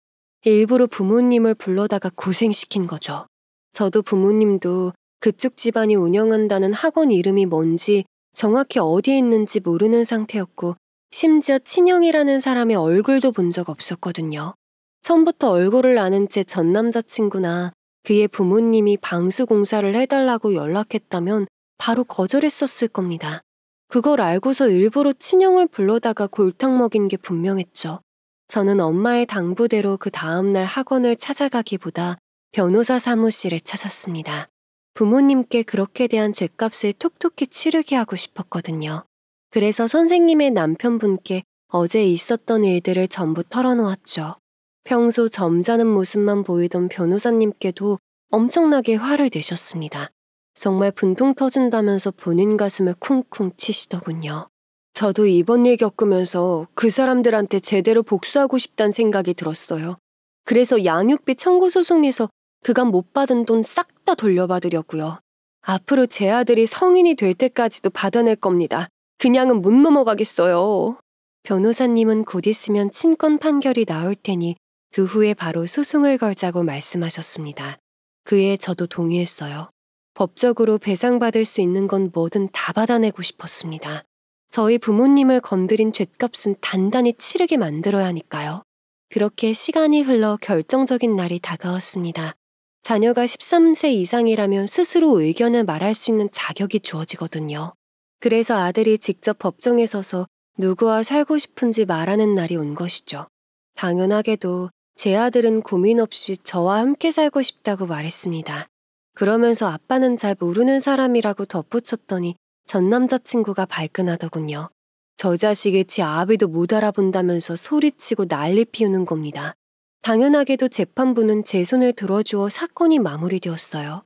일부러 부모님을 불러다가 고생시킨 거죠. 저도 부모님도 그쪽 집안이 운영한다는 학원 이름이 뭔지 정확히 어디에 있는지 모르는 상태였고 심지어 친형이라는 사람의 얼굴도 본 적 없었거든요. 처음부터 얼굴을 아는 제 전 남자친구나 그의 부모님이 방수공사를 해달라고 연락했다면 바로 거절했었을 겁니다. 그걸 알고서 일부러 친형을 불러다가 골탕 먹인 게 분명했죠. 저는 엄마의 당부대로 그 다음날 학원을 찾아가기보다 변호사 사무실을 찾았습니다. 부모님께 그렇게 대한 죗값을 톡톡히 치르게 하고 싶었거든요. 그래서 선생님의 남편분께 어제 있었던 일들을 전부 털어놓았죠. 평소 점잖은 모습만 보이던 변호사님께도 엄청나게 화를 내셨습니다. 정말 분통 터진다면서 본인 가슴을 쿵쿵 치시더군요. 저도 이번 일 겪으면서 그 사람들한테 제대로 복수하고 싶다는 생각이 들었어요. 그래서 양육비 청구 소송에서 그간 못 받은 돈 싹 다 돌려받으려고요. 앞으로 제 아들이 성인이 될 때까지도 받아낼 겁니다. 그냥은 못 넘어가겠어요. 변호사님은 곧 있으면 친권 판결이 나올 테니 그 후에 바로 소송을 걸자고 말씀하셨습니다. 그에 저도 동의했어요. 법적으로 배상받을 수 있는 건 뭐든 다 받아내고 싶었습니다. 저희 부모님을 건드린 죗값은 단단히 치르게 만들어야 하니까요. 그렇게 시간이 흘러 결정적인 날이 다가왔습니다. 자녀가 13세 이상이라면 스스로 의견을 말할 수 있는 자격이 주어지거든요. 그래서 아들이 직접 법정에 서서 누구와 살고 싶은지 말하는 날이 온 것이죠. 당연하게도 제 아들은 고민 없이 저와 함께 살고 싶다고 말했습니다. 그러면서 아빠는 잘 모르는 사람이라고 덧붙였더니 전 남자친구가 발끈하더군요. 저 자식이 지 아비도 못 알아본다면서 소리치고 난리 피우는 겁니다. 당연하게도 재판부는 제 손을 들어주어 사건이 마무리되었어요.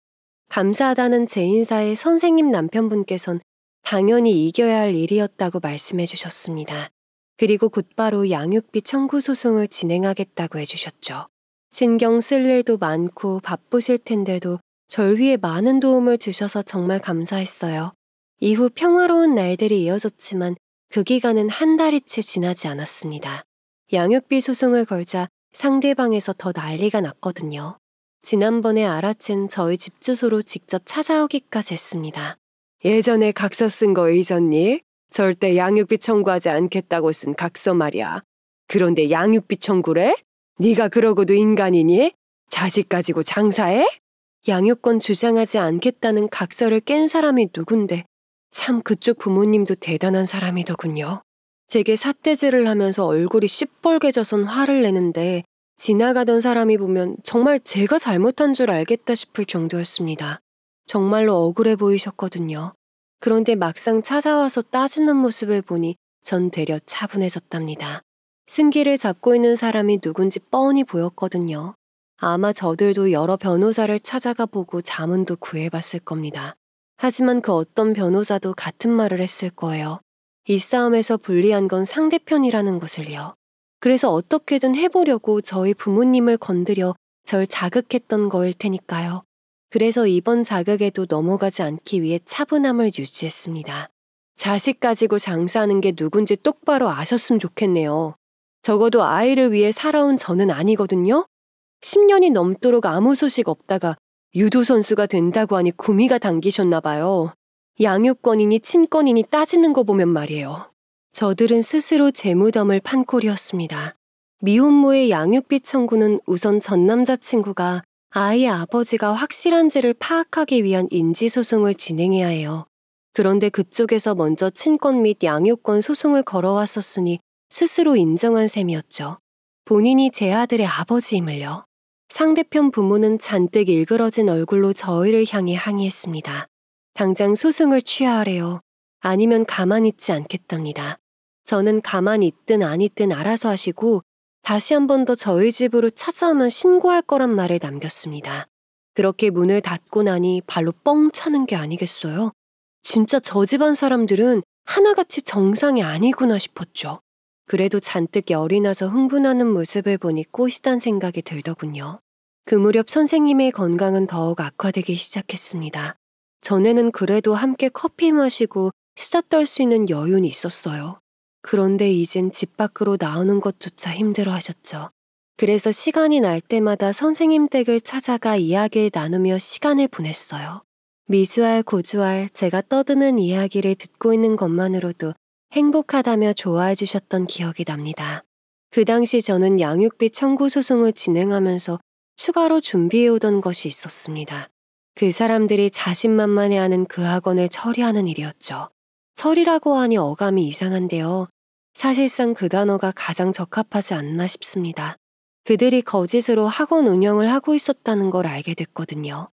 감사하다는 제 인사에 선생님 남편분께선 당연히 이겨야 할 일이었다고 말씀해 주셨습니다. 그리고 곧바로 양육비 청구 소송을 진행하겠다고 해주셨죠. 신경 쓸 일도 많고 바쁘실 텐데도 절 위해 많은 도움을 주셔서 정말 감사했어요. 이후 평화로운 날들이 이어졌지만 그 기간은 한 달이 채 지나지 않았습니다. 양육비 소송을 걸자 상대방에서 더 난리가 났거든요. 지난번에 알아챈 저희 집 주소로 직접 찾아오기까지 했습니다. 예전에 각서 쓴 거 잊었니? 절대 양육비 청구하지 않겠다고 쓴 각서 말이야. 그런데 양육비 청구래? 네가 그러고도 인간이니? 자식 가지고 장사해? 양육권 주장하지 않겠다는 각서를 깬 사람이 누군데 참 그쪽 부모님도 대단한 사람이더군요. 제게 삿대질을 하면서 얼굴이 시뻘개져선 화를 내는데 지나가던 사람이 보면 정말 제가 잘못한 줄 알겠다 싶을 정도였습니다. 정말로 억울해 보이셨거든요. 그런데 막상 찾아와서 따지는 모습을 보니 전 되려 차분해졌답니다. 승기를 잡고 있는 사람이 누군지 뻔히 보였거든요. 아마 저들도 여러 변호사를 찾아가 보고 자문도 구해봤을 겁니다. 하지만 그 어떤 변호사도 같은 말을 했을 거예요. 이 싸움에서 불리한 건 상대편이라는 것을요. 그래서 어떻게든 해보려고 저희 부모님을 건드려 절 자극했던 거일 테니까요. 그래서 이번 자극에도 넘어가지 않기 위해 차분함을 유지했습니다. 자식 가지고 장사하는 게 누군지 똑바로 아셨으면 좋겠네요. 적어도 아이를 위해 살아온 저는 아니거든요. 10년이 넘도록 아무 소식 없다가 유도 선수가 된다고 하니 구미가 당기셨나 봐요. 양육권이니 친권이니 따지는 거 보면 말이에요. 저들은 스스로 제 무덤을 판 꼴이었습니다. 미혼모의 양육비 청구는 우선 전 남자친구가 아이의 아버지가 확실한지를 파악하기 위한 인지소송을 진행해야 해요. 그런데 그쪽에서 먼저 친권 및 양육권 소송을 걸어왔었으니 스스로 인정한 셈이었죠. 본인이 제 아들의 아버지임을요. 상대편 부모는 잔뜩 일그러진 얼굴로 저희를 향해 항의했습니다. 당장 소송을 취하하래요. 아니면 가만히 있지 않겠답니다. 저는 가만히 있든 안 있든 알아서 하시고 다시 한 번 더 저희 집으로 찾아오면 신고할 거란 말을 남겼습니다. 그렇게 문을 닫고 나니 발로 뻥 차는 게 아니겠어요? 진짜 저 집안 사람들은 하나같이 정상이 아니구나 싶었죠. 그래도 잔뜩 열이 나서 흥분하는 모습을 보니 꽃이단 생각이 들더군요. 그 무렵 선생님의 건강은 더욱 악화되기 시작했습니다. 전에는 그래도 함께 커피 마시고 수다 떨 수 있는 여유는 있었어요. 그런데 이젠 집 밖으로 나오는 것조차 힘들어 하셨죠. 그래서 시간이 날 때마다 선생님 댁을 찾아가 이야기를 나누며 시간을 보냈어요. 미주알 고주알 제가 떠드는 이야기를 듣고 있는 것만으로도 행복하다며 좋아해 주셨던 기억이 납니다. 그 당시 저는 양육비 청구 소송을 진행하면서 추가로 준비해오던 것이 있었습니다. 그 사람들이 자신만만해하는 그 학원을 처리하는 일이었죠. 처리라고 하니 어감이 이상한데요. 사실상 그 단어가 가장 적합하지 않나 싶습니다. 그들이 거짓으로 학원 운영을 하고 있었다는 걸 알게 됐거든요.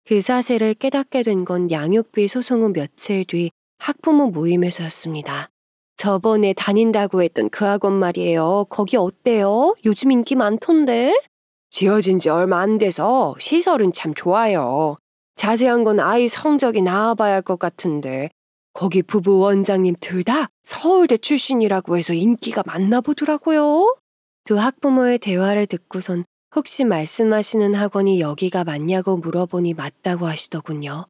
그 사실을 깨닫게 된 건 양육비 소송 후 며칠 뒤 학부모 모임에서였습니다. 저번에 다닌다고 했던 그 학원 말이에요. 거기 어때요? 요즘 인기 많던데? 지어진 지 얼마 안 돼서 시설은 참 좋아요. 자세한 건 아이 성적이 나와봐야 할 것 같은데 거기 부부 원장님 둘 다 서울대 출신이라고 해서 인기가 많나 보더라고요. 두 학부모의 대화를 듣고선 혹시 말씀하시는 학원이 여기가 맞냐고 물어보니 맞다고 하시더군요.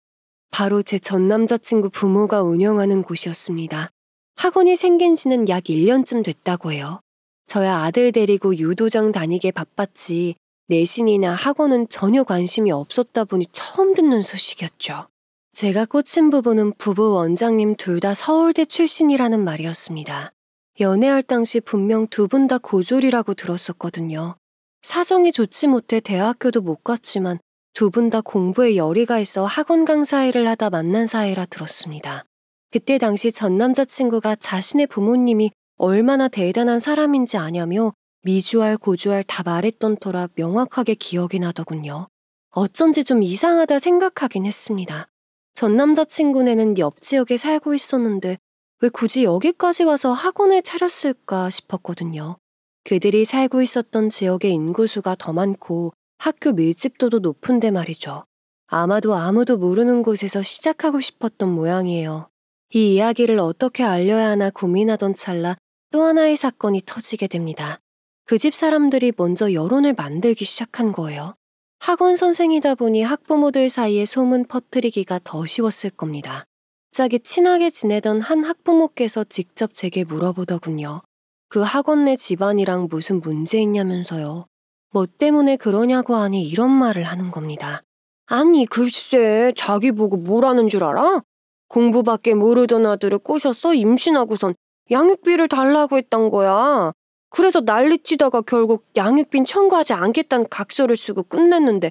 바로 제 전 남자친구 부모가 운영하는 곳이었습니다. 학원이 생긴 지는 약 1년쯤 됐다고 해요. 저야 아들 데리고 유도장 다니게 바빴지 내신이나 학원은 전혀 관심이 없었다 보니 처음 듣는 소식이었죠. 제가 꽂힌 부분은 부부 원장님 둘 다 서울대 출신이라는 말이었습니다. 연애할 당시 분명 두 분 다 고졸이라고 들었었거든요. 사정이 좋지 못해 대학교도 못 갔지만 두 분 다 공부에 열의가 있어 학원 강사 일을 하다 만난 사이라 들었습니다. 그때 당시 전 남자친구가 자신의 부모님이 얼마나 대단한 사람인지 아냐며 미주알 고주알 다 말했던 터라 명확하게 기억이 나더군요. 어쩐지 좀 이상하다 생각하긴 했습니다. 전 남자친구네는 옆 지역에 살고 있었는데 왜 굳이 여기까지 와서 학원을 차렸을까 싶었거든요. 그들이 살고 있었던 지역의 인구수가 더 많고 학교 밀집도도 높은데 말이죠. 아마도 아무도 모르는 곳에서 시작하고 싶었던 모양이에요. 이 이야기를 어떻게 알려야 하나 고민하던 찰나 또 하나의 사건이 터지게 됩니다. 그 집 사람들이 먼저 여론을 만들기 시작한 거예요. 학원 선생이다 보니 학부모들 사이에 소문 퍼뜨리기가 더 쉬웠을 겁니다. 갑자기 친하게 지내던 한 학부모께서 직접 제게 물어보더군요. 그 학원 내 집안이랑 무슨 문제 있냐면서요. 뭐 때문에 그러냐고 하니 이런 말을 하는 겁니다. 아니 글쎄 자기 보고 뭐라는 줄 알아? 공부밖에 모르던 아들을 꼬셔서 임신하고선 양육비를 달라고 했던 거야. 그래서 난리치다가 결국 양육비 청구하지 않겠다는 각서를 쓰고 끝냈는데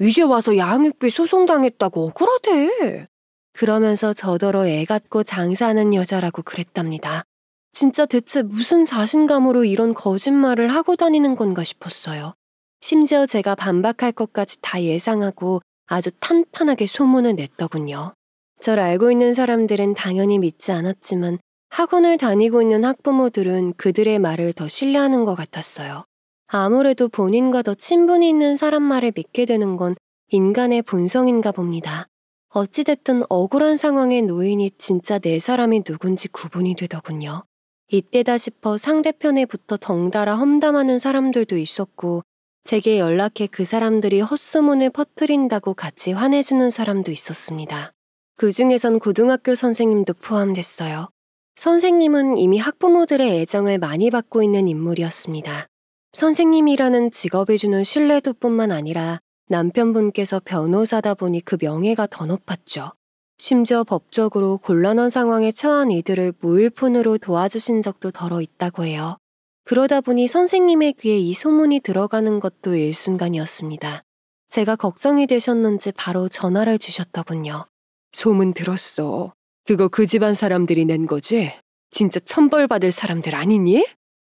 이제 와서 양육비 소송당했다고 억울하대. 그러면서 저더러 애 갖고 장사하는 여자라고 그랬답니다. 진짜 대체 무슨 자신감으로 이런 거짓말을 하고 다니는 건가 싶었어요. 심지어 제가 반박할 것까지 다 예상하고 아주 탄탄하게 소문을 냈더군요. 절 알고 있는 사람들은 당연히 믿지 않았지만 학원을 다니고 있는 학부모들은 그들의 말을 더 신뢰하는 것 같았어요. 아무래도 본인과 더 친분이 있는 사람 말을 믿게 되는 건 인간의 본성인가 봅니다. 어찌됐든 억울한 상황에 놓이니 진짜 내 사람이 누군지 구분이 되더군요. 이때다 싶어 상대편에 붙어 덩달아 험담하는 사람들도 있었고 제게 연락해 그 사람들이 헛소문을 퍼뜨린다고 같이 화내주는 사람도 있었습니다. 그 중에선 고등학교 선생님도 포함됐어요. 선생님은 이미 학부모들의 애정을 많이 받고 있는 인물이었습니다. 선생님이라는 직업이 주는 신뢰도뿐만 아니라 남편분께서 변호사다 보니 그 명예가 더 높았죠. 심지어 법적으로 곤란한 상황에 처한 이들을 모일폰으로 도와주신 적도 덜어 있다고 해요. 그러다 보니 선생님의 귀에 이 소문이 들어가는 것도 일순간이었습니다. 제가 걱정이 되셨는지 바로 전화를 주셨더군요. 소문 들었어. 그거 그 집안 사람들이 낸 거지? 진짜 천벌받을 사람들 아니니?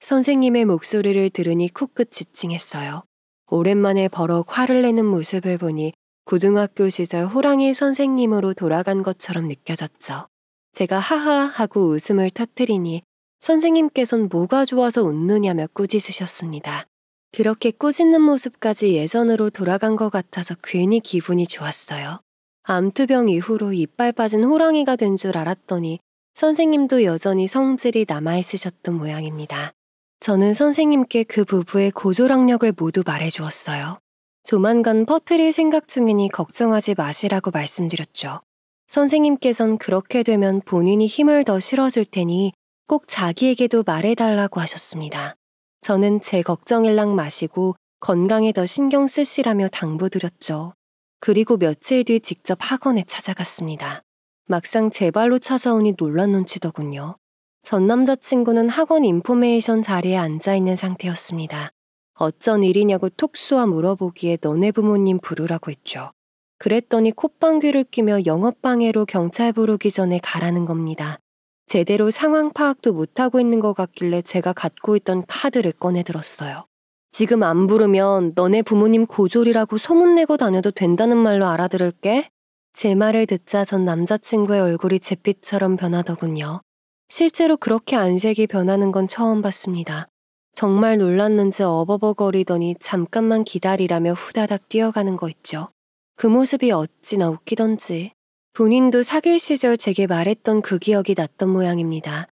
선생님의 목소리를 들으니 코끝이 찡했어요. 오랜만에 버럭 화를 내는 모습을 보니 고등학교 시절 호랑이 선생님으로 돌아간 것처럼 느껴졌죠. 제가 하하 하고 웃음을 터뜨리니 선생님께선 뭐가 좋아서 웃느냐며 꾸짖으셨습니다. 그렇게 꾸짖는 모습까지 예전으로 돌아간 것 같아서 괜히 기분이 좋았어요. 암투병 이후로 이빨 빠진 호랑이가 된 줄 알았더니 선생님도 여전히 성질이 남아있으셨던 모양입니다. 저는 선생님께 그 부부의 고조랑력을 모두 말해주었어요. 조만간 퍼뜨릴 생각 중이니 걱정하지 마시라고 말씀드렸죠. 선생님께선 그렇게 되면 본인이 힘을 더 실어줄 테니 꼭 자기에게도 말해달라고 하셨습니다. 저는 제 걱정일랑 마시고 건강에 더 신경 쓰시라며 당부드렸죠. 그리고 며칠 뒤 직접 학원에 찾아갔습니다. 막상 제 발로 찾아오니 놀란 눈치더군요. 전 남자친구는 학원 인포메이션 자리에 앉아있는 상태였습니다. 어쩐 일이냐고 톡 쏘아 물어보기에 너네 부모님 부르라고 했죠. 그랬더니 콧방귀를 뀌며 영업방해로 경찰 부르기 전에 가라는 겁니다. 제대로 상황 파악도 못하고 있는 것 같길래 제가 갖고 있던 카드를 꺼내들었어요. 지금 안 부르면 너네 부모님 고졸이라고 소문내고 다녀도 된다는 말로 알아들을게. 제 말을 듣자 전 남자친구의 얼굴이 잿빛처럼 변하더군요. 실제로 그렇게 안색이 변하는 건 처음 봤습니다. 정말 놀랐는지 어버버거리더니 잠깐만 기다리라며 후다닥 뛰어가는 거 있죠. 그 모습이 어찌나 웃기던지. 본인도 사귈 시절 제게 말했던 그 기억이 났던 모양입니다.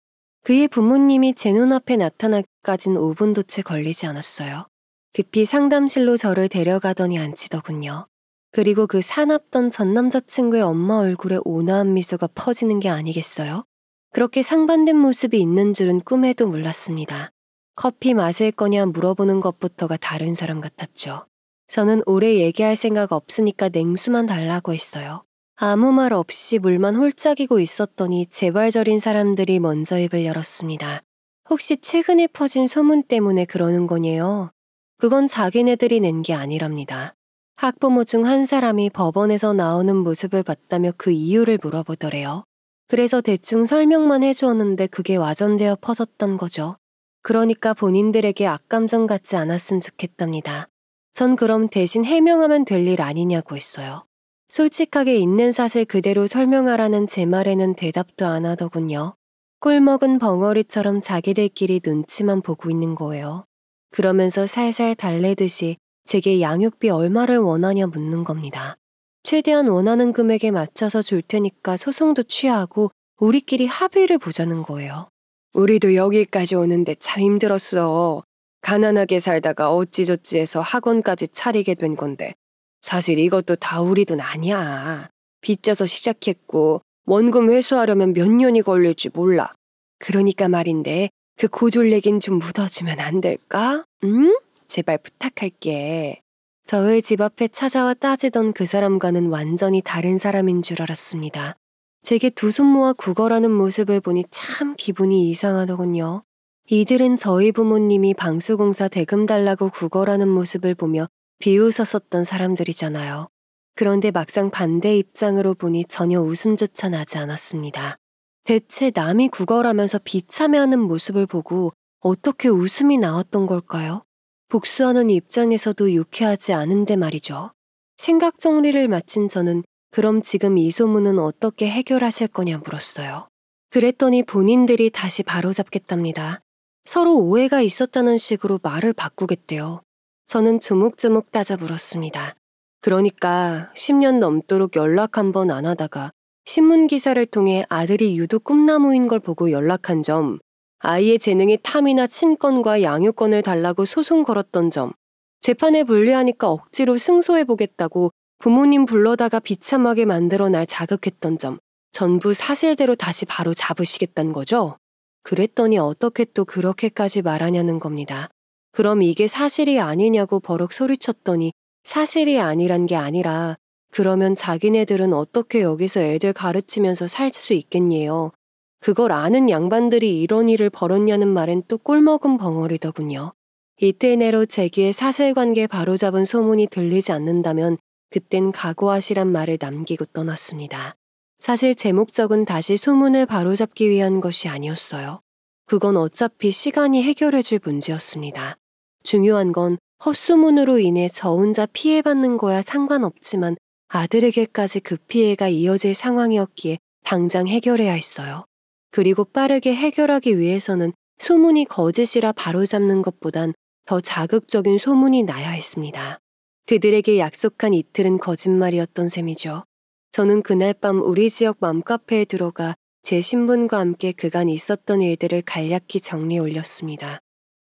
그의 부모님이 제 눈앞에 나타날까진 5분도 채 걸리지 않았어요. 급히 상담실로 저를 데려가더니 앉히더군요. 그리고 그 사납던 전 남자친구의 엄마 얼굴에 온화한 미소가 퍼지는 게 아니겠어요? 그렇게 상반된 모습이 있는 줄은 꿈에도 몰랐습니다. 커피 마실 거냐 물어보는 것부터가 다른 사람 같았죠. 저는 오래 얘기할 생각 없으니까 냉수만 달라고 했어요. 아무 말 없이 물만 홀짝이고 있었더니 재발절인 사람들이 먼저 입을 열었습니다. 혹시 최근에 퍼진 소문 때문에 그러는 거냐요? 그건 자기네들이 낸 게 아니랍니다. 학부모 중 한 사람이 법원에서 나오는 모습을 봤다며 그 이유를 물어보더래요. 그래서 대충 설명만 해주었는데 그게 와전되어 퍼졌던 거죠. 그러니까 본인들에게 악감정 갖지 않았으면 좋겠답니다. 전 그럼 대신 해명하면 될 일 아니냐고 했어요. 솔직하게 있는 사실 그대로 설명하라는 제 말에는 대답도 안 하더군요. 꿀먹은 벙어리처럼 자기들끼리 눈치만 보고 있는 거예요. 그러면서 살살 달래듯이 제게 양육비 얼마를 원하냐 묻는 겁니다. 최대한 원하는 금액에 맞춰서 줄 테니까 소송도 취하하고 우리끼리 합의를 보자는 거예요. 우리도 여기까지 오는데 참 힘들었어. 가난하게 살다가 어찌저찌 해서 학원까지 차리게 된 건데 사실 이것도 다 우리 돈 아니야. 빚져서 시작했고 원금 회수하려면 몇 년이 걸릴지 몰라. 그러니까 말인데 그 고졸 얘긴 좀 묻어주면 안 될까? 응? 제발 부탁할게. 저의 집 앞에 찾아와 따지던 그 사람과는 완전히 다른 사람인 줄 알았습니다. 제게 두 손 모아 구걸하는 모습을 보니 참 기분이 이상하더군요. 이들은 저희 부모님이 방수공사 대금 달라고 구걸하는 모습을 보며 비웃었었던 사람들이잖아요. 그런데 막상 반대 입장으로 보니 전혀 웃음조차 나지 않았습니다. 대체 남이 구걸하면서 비참해하는 모습을 보고 어떻게 웃음이 나왔던 걸까요? 복수하는 입장에서도 유쾌하지 않은데 말이죠. 생각 정리를 마친 저는 그럼 지금 이 소문은 어떻게 해결하실 거냐 물었어요. 그랬더니 본인들이 다시 바로잡겠답니다. 서로 오해가 있었다는 식으로 말을 바꾸겠대요. 저는 조목조목 따져 물었습니다. 그러니까 10년 넘도록 연락 한 번 안 하다가 신문기사를 통해 아들이 유독 꿈나무인 걸 보고 연락한 점, 아이의 재능이 탐이나 친권과 양육권을 달라고 소송 걸었던 점, 재판에 불리하니까 억지로 승소해보겠다고 부모님 불러다가 비참하게 만들어 날 자극했던 점, 전부 사실대로 다시 바로 잡으시겠다는 거죠? 그랬더니 어떻게 또 그렇게까지 말하냐는 겁니다. 그럼 이게 사실이 아니냐고 버럭 소리쳤더니 사실이 아니란 게 아니라 그러면 자기네들은 어떻게 여기서 애들 가르치면서 살 수 있겠냐요. 그걸 아는 양반들이 이런 일을 벌였냐는 말엔 또 꿀먹은 벙어리더군요. 이틀 내로 제 귀에 사실관계 바로잡은 소문이 들리지 않는다면 그땐 각오하시란 말을 남기고 떠났습니다. 사실 제 목적은 다시 소문을 바로잡기 위한 것이 아니었어요. 그건 어차피 시간이 해결해줄 문제였습니다. 중요한 건 헛소문으로 인해 저 혼자 피해받는 거야 상관없지만 아들에게까지 그 피해가 이어질 상황이었기에 당장 해결해야 했어요. 그리고 빠르게 해결하기 위해서는 소문이 거짓이라 바로잡는 것보단 더 자극적인 소문이 나야 했습니다. 그들에게 약속한 이틀은 거짓말이었던 셈이죠. 저는 그날 밤 우리 지역 맘카페에 들어가 제 신분과 함께 그간 있었던 일들을 간략히 정리해 올렸습니다.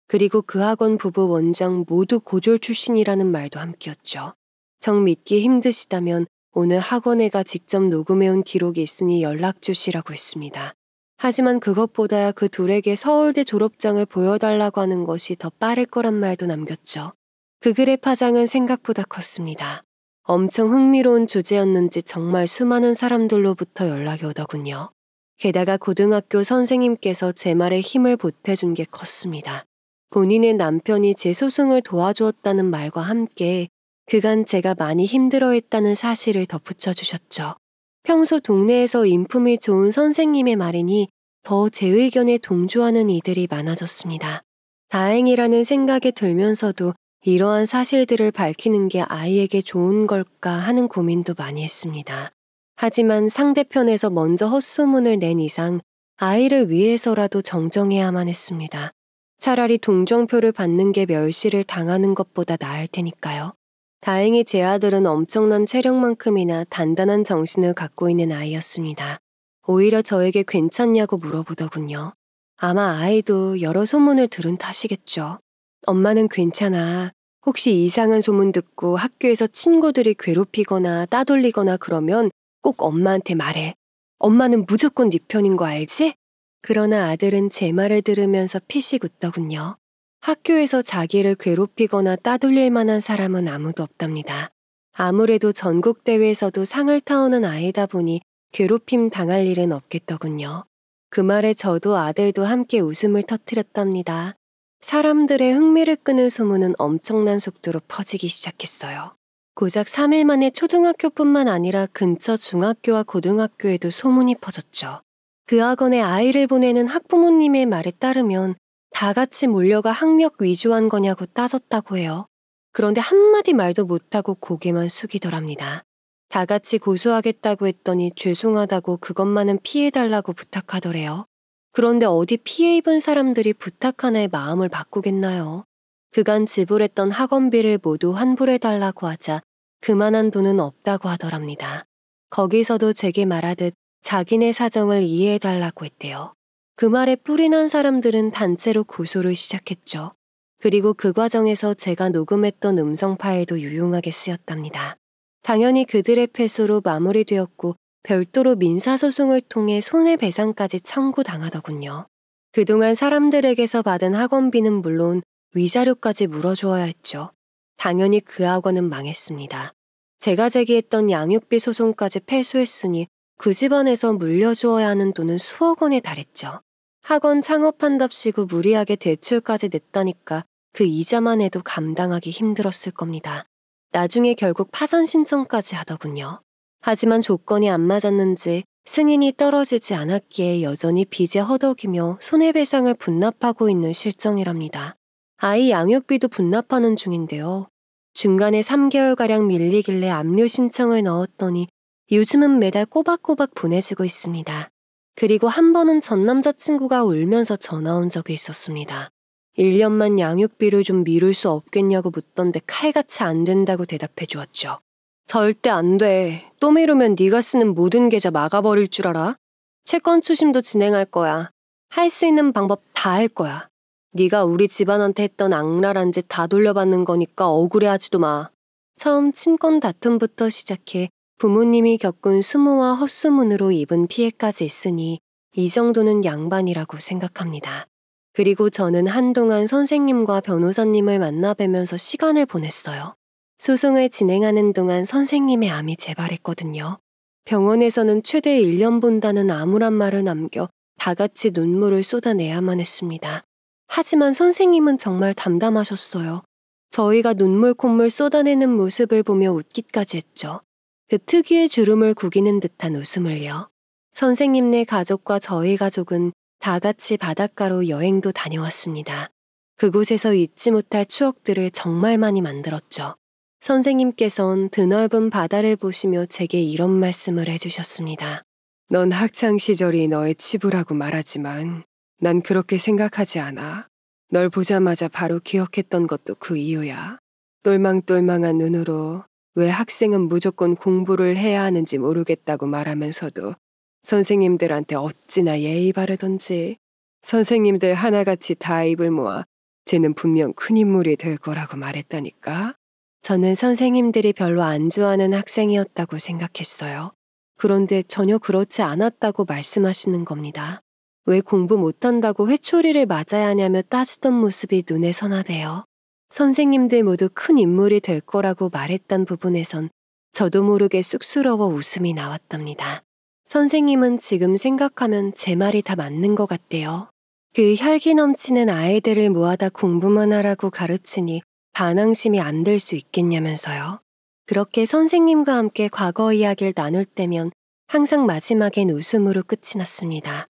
그리고 그 학원 부부 원장 모두 고졸 출신이라는 말도 함께였죠. 정 믿기 힘드시다면 오늘 학원애가 직접 녹음해온 기록이 있으니 연락 주시라고 했습니다. 하지만 그것보다야 그 둘에게 서울대 졸업장을 보여달라고 하는 것이 더 빠를 거란 말도 남겼죠. 그 글의 파장은 생각보다 컸습니다. 엄청 흥미로운 주제였는지 정말 수많은 사람들로부터 연락이 오더군요. 게다가 고등학교 선생님께서 제 말에 힘을 보태준 게 컸습니다. 본인의 남편이 제 소송을 도와주었다는 말과 함께 그간 제가 많이 힘들어했다는 사실을 덧붙여 주셨죠. 평소 동네에서 인품이 좋은 선생님의 말이니 더 제 의견에 동조하는 이들이 많아졌습니다. 다행이라는 생각이 들면서도 이러한 사실들을 밝히는 게 아이에게 좋은 걸까 하는 고민도 많이 했습니다. 하지만 상대편에서 먼저 헛소문을 낸 이상 아이를 위해서라도 정정해야만 했습니다. 차라리 동정표를 받는 게 멸시를 당하는 것보다 나을 테니까요. 다행히 제 아들은 엄청난 체력만큼이나 단단한 정신을 갖고 있는 아이였습니다. 오히려 저에게 괜찮냐고 물어보더군요. 아마 아이도 여러 소문을 들은 탓이겠죠. 엄마는 괜찮아. 혹시 이상한 소문 듣고 학교에서 친구들이 괴롭히거나 따돌리거나 그러면 꼭 엄마한테 말해. 엄마는 무조건 네 편인 거 알지? 그러나 아들은 제 말을 들으면서 피식 웃더군요. 학교에서 자기를 괴롭히거나 따돌릴 만한 사람은 아무도 없답니다. 아무래도 전국대회에서도 상을 타오는 아이다 보니 괴롭힘 당할 일은 없겠더군요. 그 말에 저도 아들도 함께 웃음을 터뜨렸답니다. 사람들의 흥미를 끄는 소문은 엄청난 속도로 퍼지기 시작했어요. 고작 3일 만에 초등학교뿐만 아니라 근처 중학교와 고등학교에도 소문이 퍼졌죠. 그 학원에 아이를 보내는 학부모님의 말에 따르면 다 같이 몰려가 학력 위조한 거냐고 따졌다고 해요. 그런데 한마디 말도 못하고 고개만 숙이더랍니다. 다 같이 고소하겠다고 했더니 죄송하다고 그것만은 피해달라고 부탁하더래요. 그런데 어디 피해 입은 사람들이 부탁 하나에 마음을 바꾸겠나요? 그간 지불했던 학원비를 모두 환불해달라고 하자 그만한 돈은 없다고 하더랍니다. 거기서도 제게 말하듯 자기네 사정을 이해해달라고 했대요. 그 말에 뿔이 난 사람들은 단체로 고소를 시작했죠. 그리고 그 과정에서 제가 녹음했던 음성 파일도 유용하게 쓰였답니다. 당연히 그들의 패소로 마무리되었고 별도로 민사소송을 통해 손해배상까지 청구당하더군요. 그동안 사람들에게서 받은 학원비는 물론 위자료까지 물어주어야 했죠. 당연히 그 학원은 망했습니다. 제가 제기했던 양육비 소송까지 패소했으니 그 집안에서 물려주어야 하는 돈은 수억 원에 달했죠. 학원 창업한답시고 무리하게 대출까지 냈다니까 그 이자만 해도 감당하기 힘들었을 겁니다. 나중에 결국 파산 신청까지 하더군요. 하지만 조건이 안 맞았는지 승인이 떨어지지 않았기에 여전히 빚에 허덕이며 손해배상을 분납하고 있는 실정이랍니다. 아이 양육비도 분납하는 중인데요. 중간에 3개월가량 밀리길래 압류 신청을 넣었더니 요즘은 매달 꼬박꼬박 보내주고 있습니다. 그리고 한 번은 전 남자친구가 울면서 전화 온 적이 있었습니다. 1년만 양육비를 좀 미룰 수 없겠냐고 묻던데 칼같이 안 된다고 대답해 주었죠. 절대 안 돼. 또 미루면 네가 쓰는 모든 계좌 막아버릴 줄 알아? 채권 추심도 진행할 거야. 할 수 있는 방법 다 할 거야. 네가 우리 집안한테 했던 악랄한 짓 다 돌려받는 거니까 억울해하지도 마. 처음 친권 다툼부터 시작해 부모님이 겪은 수모와 헛소문으로 입은 피해까지 있으니 이 정도는 양반이라고 생각합니다. 그리고 저는 한동안 선생님과 변호사님을 만나뵈면서 시간을 보냈어요. 소송을 진행하는 동안 선생님의 암이 재발했거든요. 병원에서는 최대 1년 본다는 암울한 말을 남겨 다 같이 눈물을 쏟아내야만 했습니다. 하지만 선생님은 정말 담담하셨어요. 저희가 눈물 콧물 쏟아내는 모습을 보며 웃기까지 했죠. 그 특유의 주름을 구기는 듯한 웃음을요. 선생님네 가족과 저희 가족은 다 같이 바닷가로 여행도 다녀왔습니다. 그곳에서 잊지 못할 추억들을 정말 많이 만들었죠. 선생님께선 드넓은 바다를 보시며 제게 이런 말씀을 해주셨습니다. 넌 학창시절이 너의 치부라고 말하지만 난 그렇게 생각하지 않아. 널 보자마자 바로 기억했던 것도 그 이유야. 똘망똘망한 눈으로 왜 학생은 무조건 공부를 해야 하는지 모르겠다고 말하면서도 선생님들한테 어찌나 예의 바르던지. 선생님들 하나같이 다 입을 모아 쟤는 분명 큰 인물이 될 거라고 말했다니까. 저는 선생님들이 별로 안 좋아하는 학생이었다고 생각했어요. 그런데 전혀 그렇지 않았다고 말씀하시는 겁니다. 왜 공부 못한다고 회초리를 맞아야 하냐며 따지던 모습이 눈에 선하대요. 선생님들 모두 큰 인물이 될 거라고 말했던 부분에선 저도 모르게 쑥스러워 웃음이 나왔답니다. 선생님은 지금 생각하면 제 말이 다 맞는 것 같대요. 그 혈기 넘치는 아이들을 모아다 공부만 하라고 가르치니 반항심이 안 될 수 있겠냐면서요. 그렇게 선생님과 함께 과거 이야기를 나눌 때면 항상 마지막엔 웃음으로 끝이 났습니다.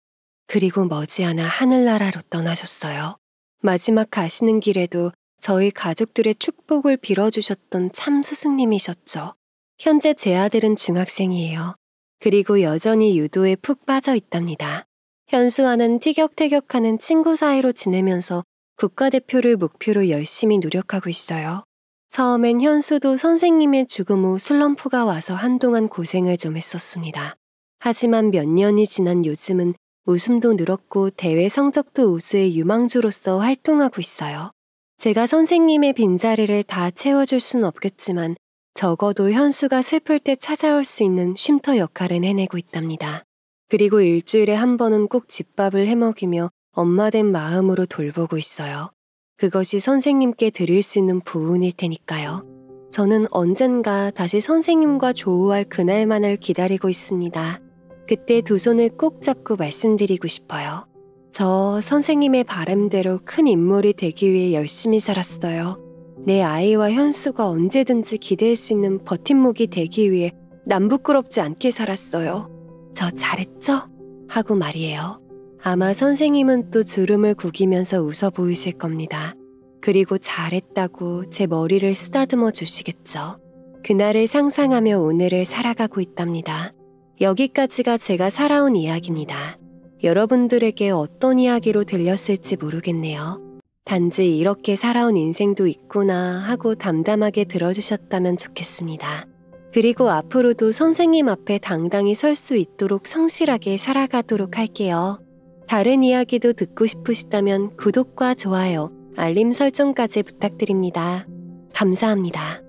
그리고 머지않아 하늘나라로 떠나셨어요. 마지막 가시는 길에도 저희 가족들의 축복을 빌어주셨던 참 스승님이셨죠. 현재 제 아들은 중학생이에요. 그리고 여전히 유도에 푹 빠져 있답니다. 현수와는 티격태격하는 친구 사이로 지내면서 국가대표를 목표로 열심히 노력하고 있어요. 처음엔 현수도 선생님의 죽음 후 슬럼프가 와서 한동안 고생을 좀 했었습니다. 하지만 몇 년이 지난 요즘은 웃음도 늘었고 대회 성적도 우수의 유망주로서 활동하고 있어요. 제가 선생님의 빈자리를 다 채워줄 순 없겠지만 적어도 현수가 슬플 때 찾아올 수 있는 쉼터 역할은 해내고 있답니다. 그리고 일주일에 한 번은 꼭 집밥을 해먹이며 엄마된 마음으로 돌보고 있어요. 그것이 선생님께 드릴 수 있는 보은일 테니까요. 저는 언젠가 다시 선생님과 조우할 그날만을 기다리고 있습니다. 그때 두 손을 꼭 잡고 말씀드리고 싶어요. 저 선생님의 바람대로 큰 인물이 되기 위해 열심히 살았어요. 내 아이와 현수가 언제든지 기댈 수 있는 버팀목이 되기 위해 남 부끄럽지 않게 살았어요. 저 잘했죠? 하고 말이에요. 아마 선생님은 또 주름을 구기면서 웃어 보이실 겁니다. 그리고 잘했다고 제 머리를 쓰다듬어 주시겠죠. 그날을 상상하며 오늘을 살아가고 있답니다. 여기까지가 제가 살아온 이야기입니다. 여러분들에게 어떤 이야기로 들렸을지 모르겠네요. 단지 이렇게 살아온 인생도 있구나 하고 담담하게 들어주셨다면 좋겠습니다. 그리고 앞으로도 선생님 앞에 당당히 설 수 있도록 성실하게 살아가도록 할게요. 다른 이야기도 듣고 싶으시다면 구독과 좋아요, 알림 설정까지 부탁드립니다. 감사합니다.